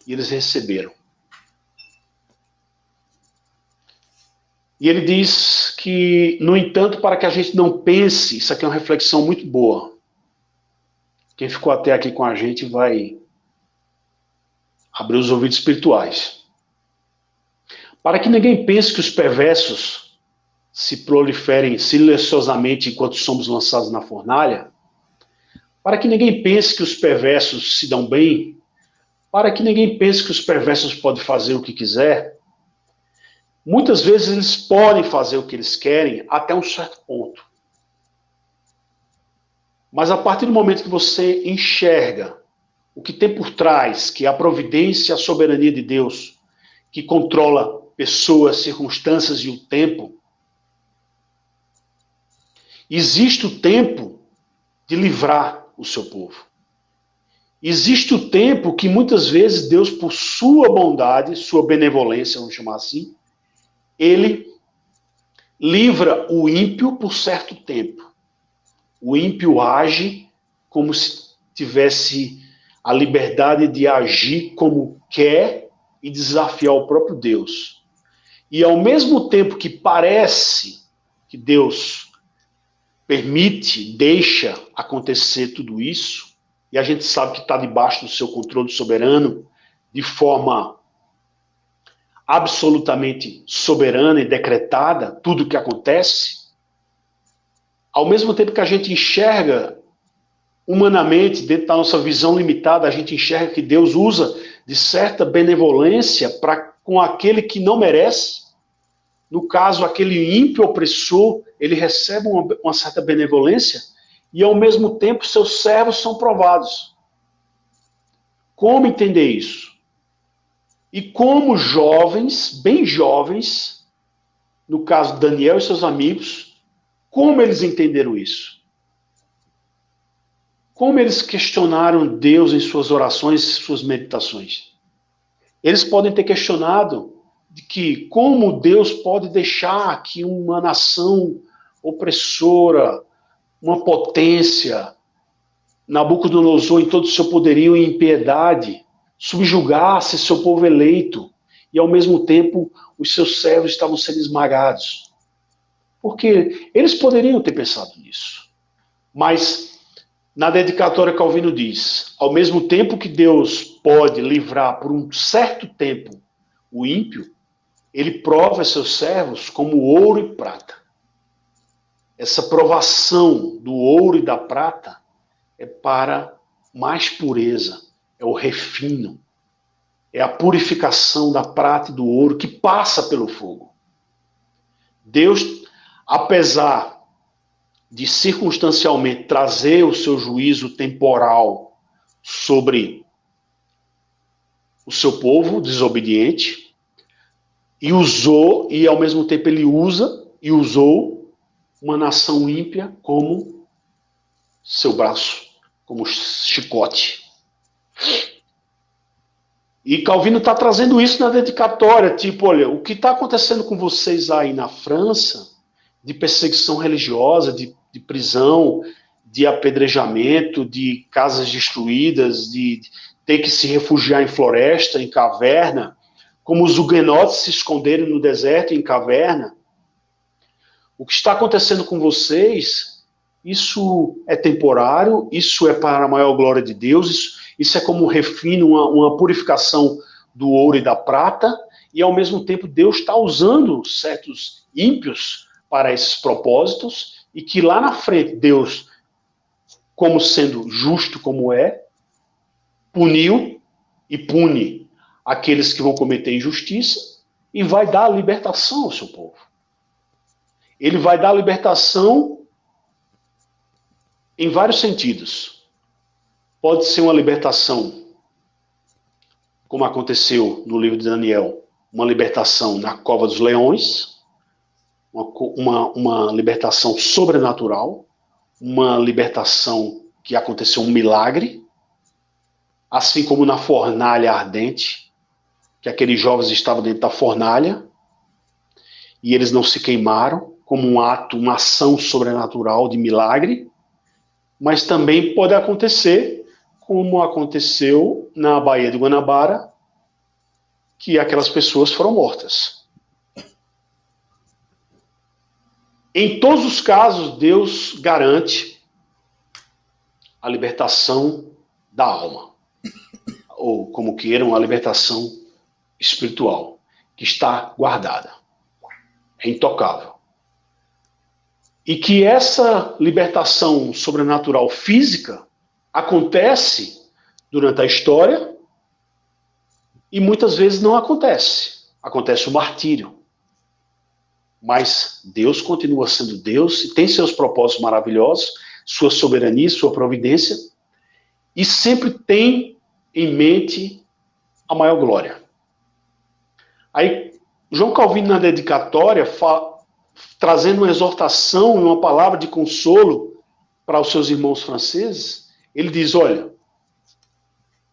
E eles receberam. E ele diz que, no entanto, para que a gente não pense, isso aqui é uma reflexão muito boa. Quem ficou até aqui com a gente vai abrir os ouvidos espirituais. Para que ninguém pense que os perversos se proliferem silenciosamente enquanto somos lançados na fornalha, para que ninguém pense que os perversos se dão bem, para que ninguém pense que os perversos podem fazer o que quiser, muitas vezes eles podem fazer o que eles querem até um certo ponto. Mas a partir do momento que você enxerga o que tem por trás, que é a providência e a soberania de Deus, que controla pessoas, circunstâncias e o tempo, existe o tempo de livrar o seu povo. Existe o tempo que muitas vezes Deus, por sua bondade, sua benevolência, vamos chamar assim, ele livra o ímpio por certo tempo. O ímpio age como se tivesse a liberdade de agir como quer e desafiar o próprio Deus. E ao mesmo tempo que parece que Deus permite, deixa acontecer tudo isso, e a gente sabe que está debaixo do seu controle soberano, de forma absolutamente soberana e decretada, tudo o que acontece, ao mesmo tempo que a gente enxerga humanamente, dentro da nossa visão limitada, a gente enxerga que Deus usa de certa benevolência para com aquele que não merece. No caso, aquele ímpio opressor, ele recebe uma certa benevolência e, ao mesmo tempo, seus servos são provados. Como entender isso? E como jovens, bem jovens, no caso Daniel e seus amigos, como eles entenderam isso? Como eles questionaram Deus em suas orações e suas meditações? Eles podem ter questionado de que como Deus pode deixar que uma nação opressora, uma potência, Nabucodonosor em todo o seu poderio e impiedade, subjugasse seu povo eleito e ao mesmo tempo os seus servos estavam sendo esmagados. Porque eles poderiam ter pensado nisso. Mas na dedicatória, Calvino diz, ao mesmo tempo que Deus pode livrar por um certo tempo o ímpio, ele prova seus servos como ouro e prata. Essa provação do ouro e da prata é para mais pureza, é o refino, é a purificação da prata e do ouro que passa pelo fogo. Deus, apesar de circunstancialmente trazer o seu juízo temporal sobre o seu povo desobediente, e usou, e ao mesmo tempo ele usa e usou uma nação ímpia como seu braço, como chicote. E Calvino está trazendo isso na dedicatória, tipo, olha, o que está acontecendo com vocês aí na França, de perseguição religiosa, de prisão, de apedrejamento, de casas destruídas, de ter que se refugiar em floresta, em caverna, como os huguenotes se esconderem no deserto, em caverna. O que está acontecendo com vocês, isso é temporário, isso é para a maior glória de Deus, isso é como um refino, uma purificação do ouro e da prata, e ao mesmo tempo Deus está usando certos ímpios para esses propósitos, e que lá na frente Deus, como sendo justo como é, puniu e pune aqueles que vão cometer injustiça e vai dar a libertação ao seu povo. Ele vai dar a libertação em vários sentidos. Pode ser uma libertação, como aconteceu no livro de Daniel, uma libertação na cova dos leões, uma libertação sobrenatural, uma libertação que aconteceu um milagre, assim como na fornalha ardente, que aqueles jovens estavam dentro da fornalha e eles não se queimaram, como um ato, uma ação sobrenatural de milagre, mas também pode acontecer como aconteceu na Baía de Guanabara, que aquelas pessoas foram mortas. Em todos os casos, Deus garante a libertação da alma, ou como queiram, a libertação espiritual, que está guardada, é intocável. E que essa libertação sobrenatural física acontece durante a história e muitas vezes não acontece. Acontece o martírio. Mas Deus continua sendo Deus e tem seus propósitos maravilhosos, sua soberania, sua providência, e sempre tem em mente a maior glória. Aí, João Calvino, na dedicatória, trazendo uma exortação e uma palavra de consolo para os seus irmãos franceses, ele diz, olha,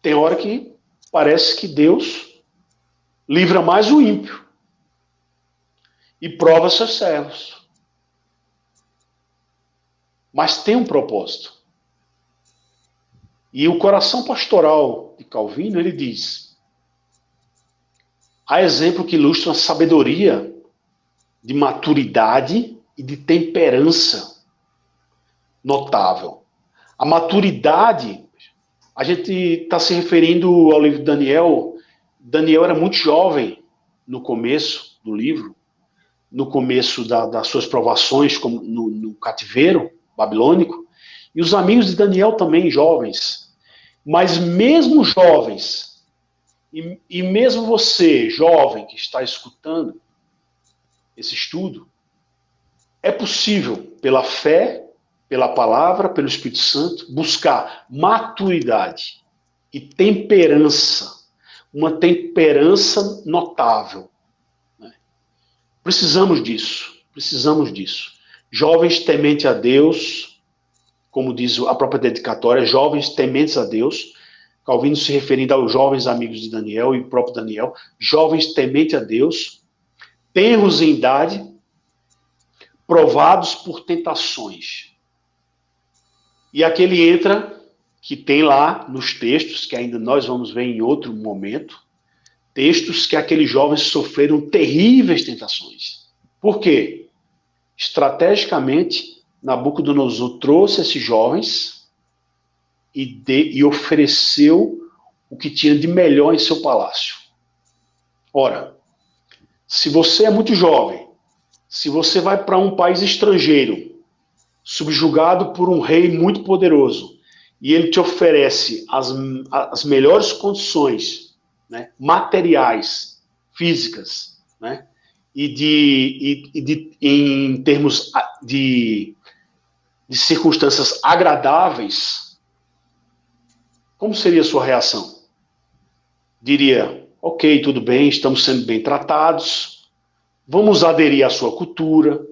tem hora que parece que Deus livra mais o ímpio e prova seus servos. Mas tem um propósito. E o coração pastoral de Calvino, ele diz, há exemplo que ilustra a sabedoria de maturidade e de temperança notável. A maturidade, a gente está se referindo ao livro de Daniel. Daniel era muito jovem no começo do livro, no começo das suas provações como no cativeiro babilônico, e os amigos de Daniel também jovens. Mas mesmo jovens, e mesmo você, jovem, que está escutando esse estudo, é possível, pela fé, pela palavra, pelo Espírito Santo, buscar maturidade e temperança, uma temperança notável. Né? Precisamos disso. Jovens tementes a Deus, como diz a própria dedicatória, jovens tementes a Deus, Calvino se referindo aos jovens amigos de Daniel e o próprio Daniel, jovens tementes a Deus, tenros em idade, provados por tentações. E aqui ele entra, que tem lá nos textos, que ainda nós vamos ver em outro momento, textos que aqueles jovens sofreram terríveis tentações. Por quê? Estrategicamente, Nabucodonosor trouxe esses jovens e ofereceu o que tinha de melhor em seu palácio. Ora, se você é muito jovem, se você vai para um país estrangeiro, subjugado por um rei muito poderoso, e ele te oferece as melhores condições, né, materiais, físicas, né, em termos de circunstâncias agradáveis, como seria a sua reação? Diria, ok, tudo bem, estamos sendo bem tratados, vamos aderir à sua cultura,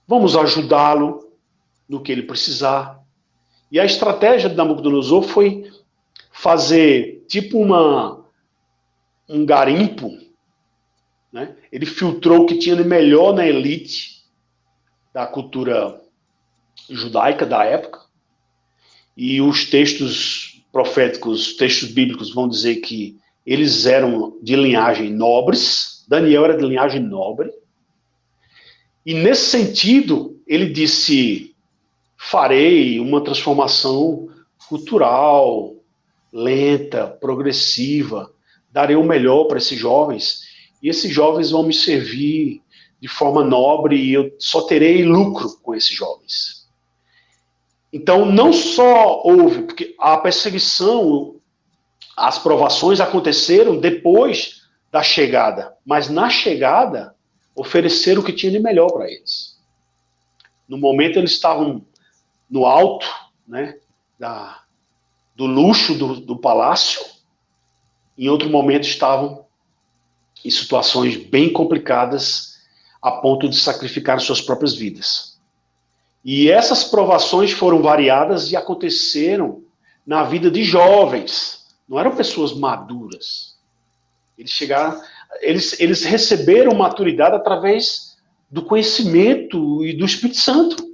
vamos ajudá-lo no que ele precisar. E a estratégia de Nabucodonosor foi fazer tipo um garimpo, né? Ele filtrou o que tinha de melhor na elite da cultura judaica da época, e os textos proféticos, textos bíblicos vão dizer que eles eram de linhagem nobres, Daniel era de linhagem nobre, e nesse sentido ele disse, farei uma transformação cultural, lenta, progressiva, darei o melhor para esses jovens, e esses jovens vão me servir de forma nobre e eu só terei lucro com esses jovens. Então, não só houve, porque a perseguição, as provações aconteceram depois da chegada, mas na chegada, ofereceram o que tinha de melhor para eles. No momento, eles estavam no alto, né, do luxo do palácio, em outro momento estavam em situações bem complicadas, a ponto de sacrificar suas próprias vidas. E essas provações foram variadas e aconteceram na vida de jovens, não eram pessoas maduras. Eles receberam maturidade através do conhecimento e do Espírito Santo.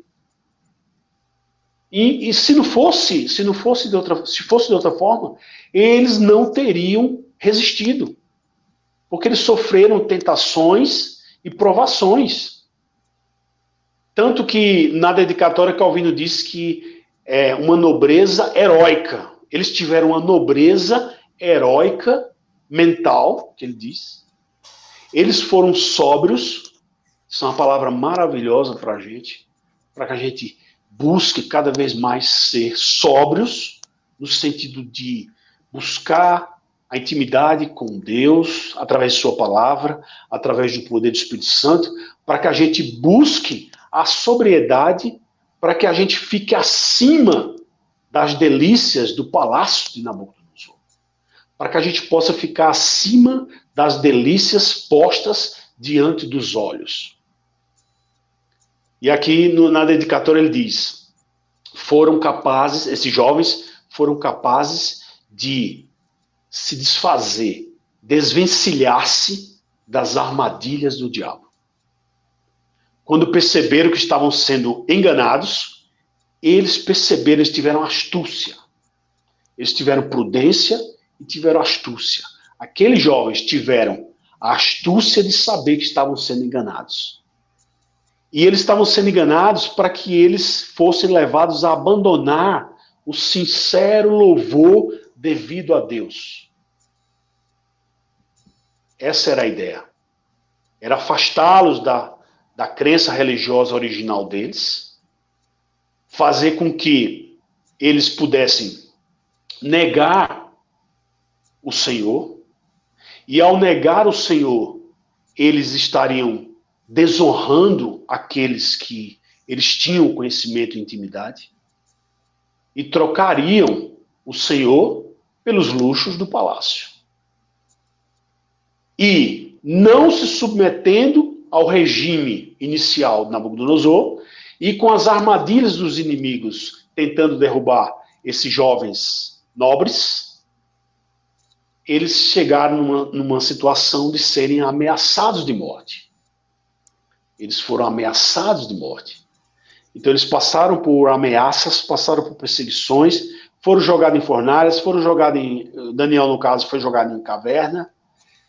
E se fosse de outra forma, eles não teriam resistido, porque eles sofreram tentações e provações. Tanto que na dedicatória Calvino diz que é uma nobreza heróica. Eles tiveram uma nobreza heróica mental, que ele diz. Eles foram sóbrios, isso é uma palavra maravilhosa para a gente, para que a gente busque cada vez mais ser sóbrios, no sentido de buscar a intimidade com Deus, através de sua palavra, através do poder do Espírito Santo, para que a gente busque a sobriedade, para que a gente fique acima das delícias do palácio de Nabucodonosor. para que a gente possa ficar acima das delícias postas diante dos olhos. E aqui na dedicatória ele diz, foram capazes, esses jovens foram capazes de se desfazer, desvencilhar-se das armadilhas do diabo. Quando perceberam que estavam sendo enganados, eles perceberam, eles tiveram astúcia. Eles tiveram prudência e tiveram astúcia. Aqueles jovens tiveram a astúcia de saber que estavam sendo enganados. E eles estavam sendo enganados para que eles fossem levados a abandonar o sincero louvor devido a Deus. Essa era a ideia. Era afastá-los da crença religiosa original deles, fazer com que eles pudessem negar o Senhor, e ao negar o Senhor, eles estariam desonrando aqueles que eles tinham conhecimento e intimidade, e trocariam o Senhor pelos luxos do palácio. E não se submetendo ao regime inicial de Nabucodonosor, e com as armadilhas dos inimigos tentando derrubar esses jovens nobres, eles chegaram numa situação de serem ameaçados de morte. Eles foram ameaçados de morte. Então eles passaram por ameaças, passaram por perseguições, foram jogados em fornalhas, Daniel, no caso, foi jogado em caverna,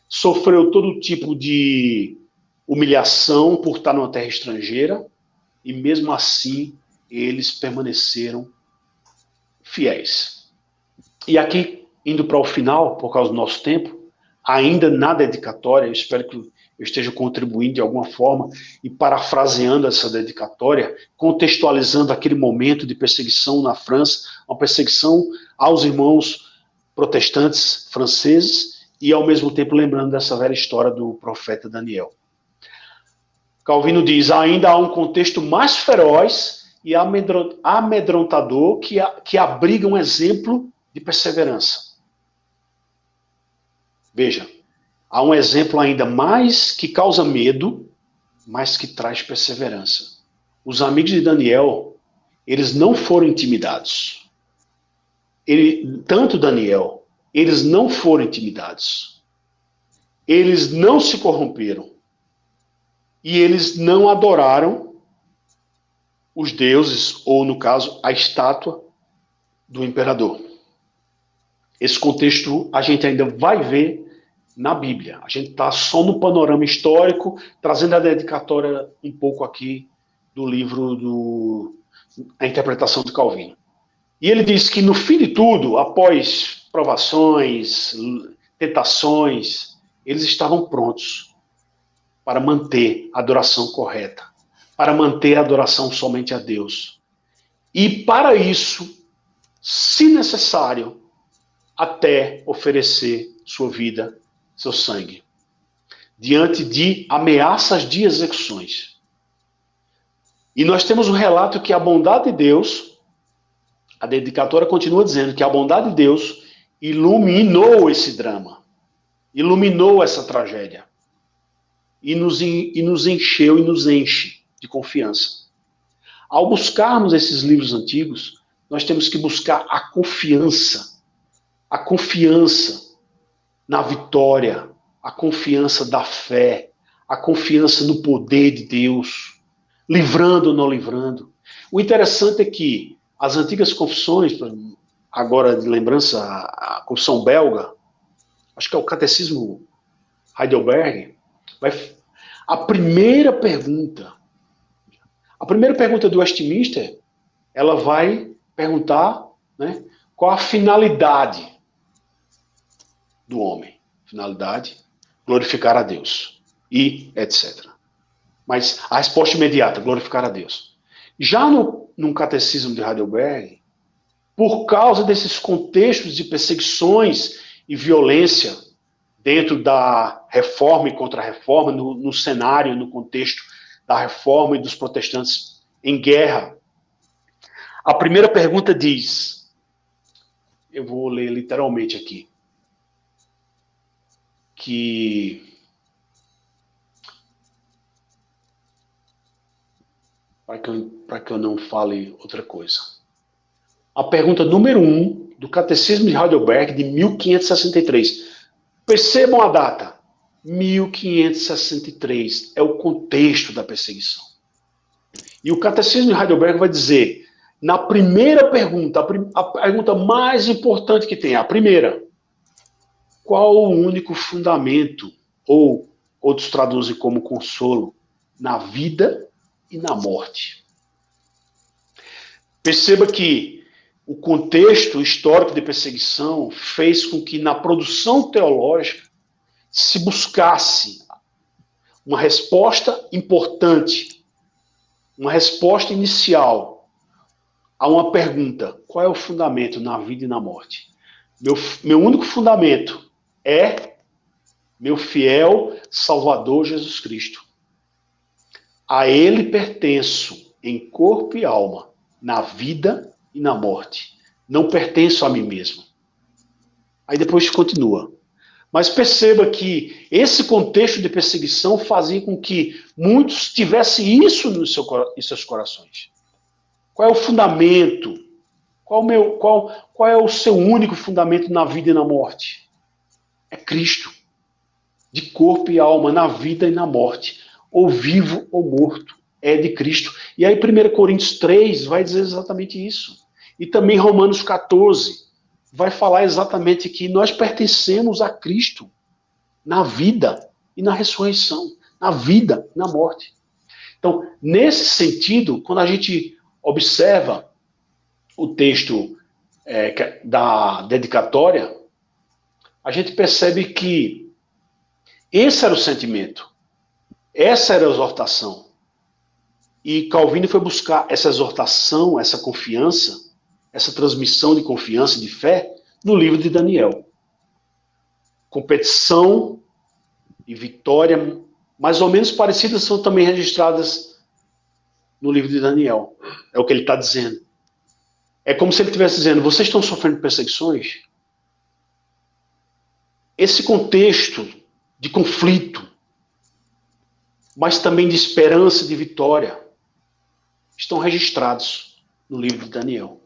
sofreu todo tipo de humilhação por estar numa terra estrangeira, e mesmo assim eles permaneceram fiéis. E aqui, indo para o final, por causa do nosso tempo, ainda na dedicatória, eu espero que eu esteja contribuindo de alguma forma e parafraseando essa dedicatória, contextualizando aquele momento de perseguição na França, uma perseguição aos irmãos protestantes franceses e, ao mesmo tempo, lembrando dessa velha história do profeta Daniel. Calvino diz, ainda há um contexto mais feroz e amedrontador que abriga um exemplo de perseverança. Veja, há um exemplo ainda mais que causa medo, mas que traz perseverança. Os amigos de Daniel, eles não foram intimidados. Tanto Daniel, eles não foram intimidados. Eles não se corromperam. E eles não adoraram os deuses, ou no caso, a estátua do imperador. Esse contexto a gente ainda vai ver na Bíblia. A gente está só no panorama histórico, trazendo a dedicatória um pouco aqui do livro A Interpretação de Calvino. E ele diz que no fim de tudo, após provações, tentações, eles estavam prontos para manter a adoração correta, para manter a adoração somente a Deus. E para isso, se necessário, até oferecer sua vida, seu sangue, diante de ameaças de execuções. E nós temos um relato que a bondade de Deus, a dedicatória continua dizendo que a bondade de Deus iluminou esse drama, iluminou essa tragédia, e nos encheu e nos enche de confiança. Ao buscarmos esses livros antigos, nós temos que buscar a confiança na vitória, a confiança da fé, a confiança no poder de Deus, livrando ou não livrando. O interessante é que as antigas confissões, agora de lembrança, a confissão belga, acho que é o catecismo Heidelberg, a primeira pergunta do Westminster, ela vai perguntar, né, qual a finalidade do homem. Finalidade, glorificar a Deus, e etc. Mas a resposta imediata, glorificar a Deus. Já no catecismo de Heidelberg, por causa desses contextos de perseguições e violência dentro da reforma e contra-reforma, no cenário, no contexto da reforma e dos protestantes em guerra, a primeira pergunta diz, eu vou ler literalmente aqui, que para que eu não fale outra coisa. A pergunta número 1 do Catecismo de Heidelberg, de 1563. Percebam a data. 1563 é o contexto da perseguição. E o Catecismo de Heidelberg vai dizer, na primeira pergunta, a pergunta mais importante que tem, a primeira, qual o único fundamento, ou outros traduzem como consolo, na vida e na morte? Perceba que o contexto histórico de perseguição fez com que na produção teológica se buscasse uma resposta importante, uma resposta inicial a uma pergunta: qual é o fundamento na vida e na morte? Meu único fundamento é meu fiel Salvador Jesus Cristo. A Ele pertenço em corpo e alma, na vida e na morte. Não pertenço a mim mesmo. Aí depois continua. Mas perceba que esse contexto de perseguição fazia com que muitos tivessem isso em seus corações. Qual é o fundamento? Qual é o seu único fundamento na vida e na morte? É Cristo. De corpo e alma, na vida e na morte. Ou vivo ou morto. É de Cristo. E aí 1 Coríntios 3 vai dizer exatamente isso. E também Romanos 14 vai falar exatamente que nós pertencemos a Cristo na vida e na ressurreição, na vida e na morte. Então, nesse sentido, quando a gente observa o texto da dedicatória, a gente percebe que esse era o sentimento, essa era a exortação. E Calvino foi buscar essa exortação, essa confiança, essa transmissão de confiança e de fé no livro de Daniel. Competição e vitória, mais ou menos parecidas, são também registradas no livro de Daniel. É o que ele está dizendo. É como se ele estivesse dizendo, vocês estão sofrendo perseguições? Esse contexto de conflito, mas também de esperança e de vitória, estão registrados no livro de Daniel.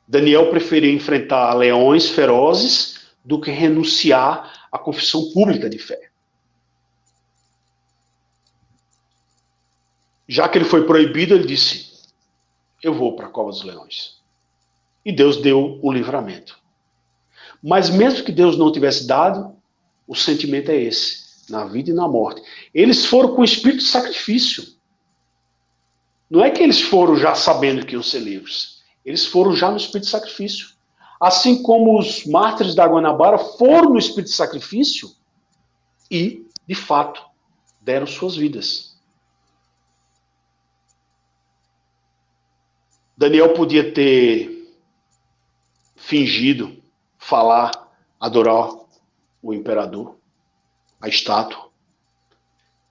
Daniel preferiu enfrentar leões ferozes do que renunciar à confissão pública de fé. Já que ele foi proibido, ele disse, eu vou para a cova dos leões. E Deus deu o livramento. Mas mesmo que Deus não tivesse dado, o sentimento é esse, na vida e na morte. Eles foram com o espírito de sacrifício. Não é que eles foram já sabendo que iam ser livres. Eles foram já no espírito de sacrifício. Assim como os mártires da Guanabara foram no espírito de sacrifício e, de fato, deram suas vidas. Daniel podia ter fingido, falar, adorar o imperador, a estátua.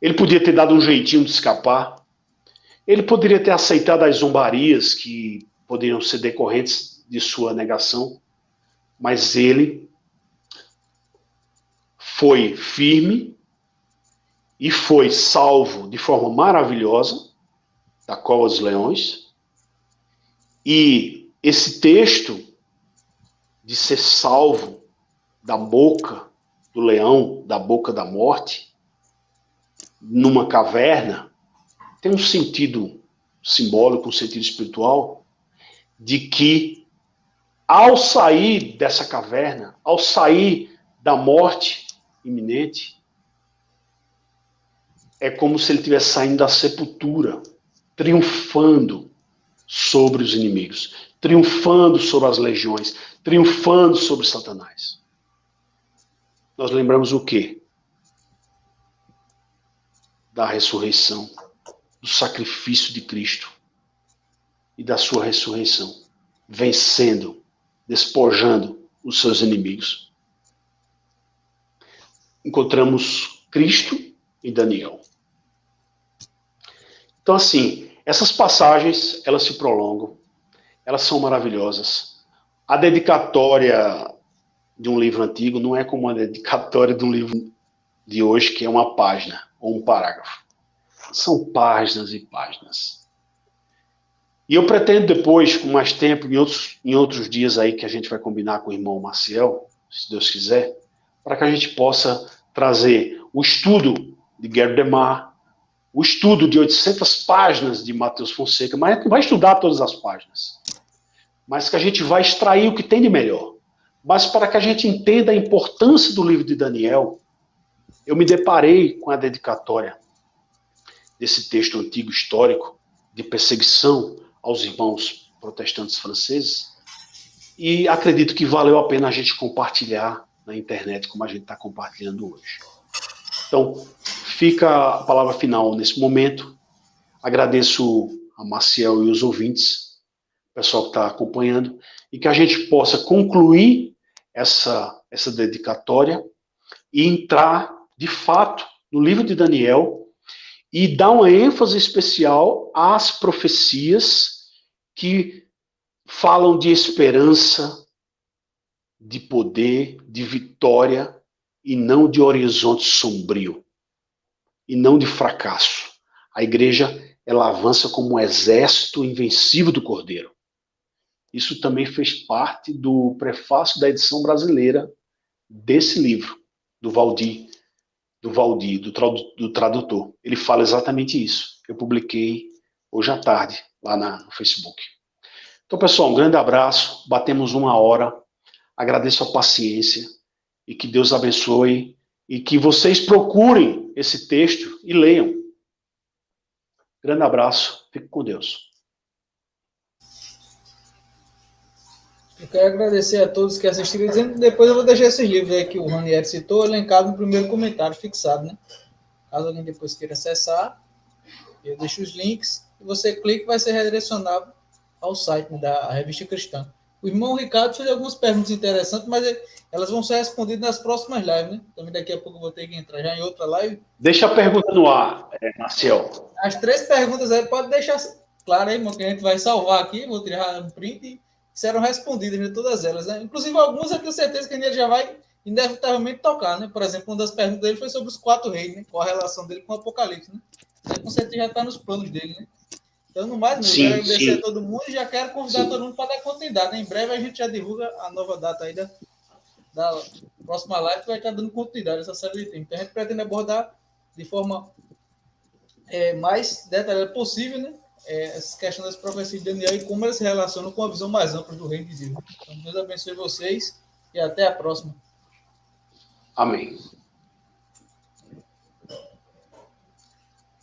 Ele podia ter dado um jeitinho de escapar. Ele poderia ter aceitado as zombarias que poderiam ser decorrentes de sua negação, mas ele foi firme e foi salvo de forma maravilhosa da cova dos leões. E esse texto de ser salvo da boca do leão, da boca da morte, numa caverna, tem um sentido simbólico, um sentido espiritual, de que ao sair dessa caverna, ao sair da morte iminente, é como se ele estivesse saindo da sepultura, triunfando sobre os inimigos, triunfando sobre as legiões, triunfando sobre Satanás. Nós lembramos o quê? Da ressurreição, do sacrifício de Cristo e da sua ressurreição, vencendo, despojando os seus inimigos. Encontramos Cristo em Daniel. Então, assim, essas passagens, elas se prolongam, elas são maravilhosas. A dedicatória de um livro antigo não é como a dedicatória de um livro de hoje, que é uma página ou um parágrafo. São páginas e páginas. E eu pretendo depois, com mais tempo, em outros dias aí que a gente vai combinar com o irmão Maciel, se Deus quiser, para que a gente possa trazer o estudo de Gerd de Mar, o estudo de 800 páginas de Matheus Fonseca, mas a gente não vai estudar todas as páginas, mas que a gente vai extrair o que tem de melhor. Mas para que a gente entenda a importância do livro de Daniel, eu me deparei com a dedicatória desse texto antigo histórico de perseguição aos irmãos protestantes franceses, e acredito que valeu a pena a gente compartilhar na internet como a gente está compartilhando hoje. Então, fica a palavra final nesse momento. Agradeço a Maciel e os ouvintes, o pessoal que está acompanhando, e que a gente possa concluir essa dedicatória e entrar, de fato, no livro de Daniel e dar uma ênfase especial às profecias que falam de esperança, de poder, de vitória, e não de horizonte sombrio, e não de fracasso. A igreja, ela avança como um exército invencível do Cordeiro. Isso também fez parte do prefácio da edição brasileira desse livro, do Valdir, do tradutor. Ele fala exatamente isso. Eu publiquei hoje à tarde, lá no Facebook. Então, pessoal, um grande abraço. Batemos 1 hora. Agradeço a paciência e que Deus abençoe e que vocês procurem esse texto e leiam. Grande abraço. Fique com Deus. Eu quero agradecer a todos que assistiram, dizendo que depois eu vou deixar esses livros aí que o Ranieri citou, elencado no primeiro comentário, fixado, né? Caso alguém depois queira acessar, eu deixo os links e você clica e vai ser redirecionado ao site, né, da Revista Cristã. O irmão Ricardo fez algumas perguntas interessantes, mas elas vão ser respondidas nas próximas lives, né? Também daqui a pouco eu vou ter que entrar já em outra live. Deixa a pergunta no ar, Marcel. As 3 perguntas aí, pode deixar claro aí, irmão, que a gente vai salvar aqui, vou tirar um print e serão respondidas, né, todas elas, né? Inclusive algumas eu tenho certeza que a gente já vai inevitavelmente tocar, né? Por exemplo, uma das perguntas dele foi sobre os 4 reis, né? Qual a relação dele com o Apocalipse, né? Com certeza já está nos planos dele, né? Então, no mais, eu quero agradecer a todo mundo e já quero convidar todo mundo para dar continuidade, né? Em breve a gente já divulga a nova data aí da próxima live, que vai estar dando continuidade a essa série de temas. Então, a gente pretende abordar de forma mais detalhada possível, né? Essa questão das profecias de Daniel e como elas se relacionam com a visão mais ampla do reino de Deus. Então, Deus abençoe vocês e até a próxima. Amém.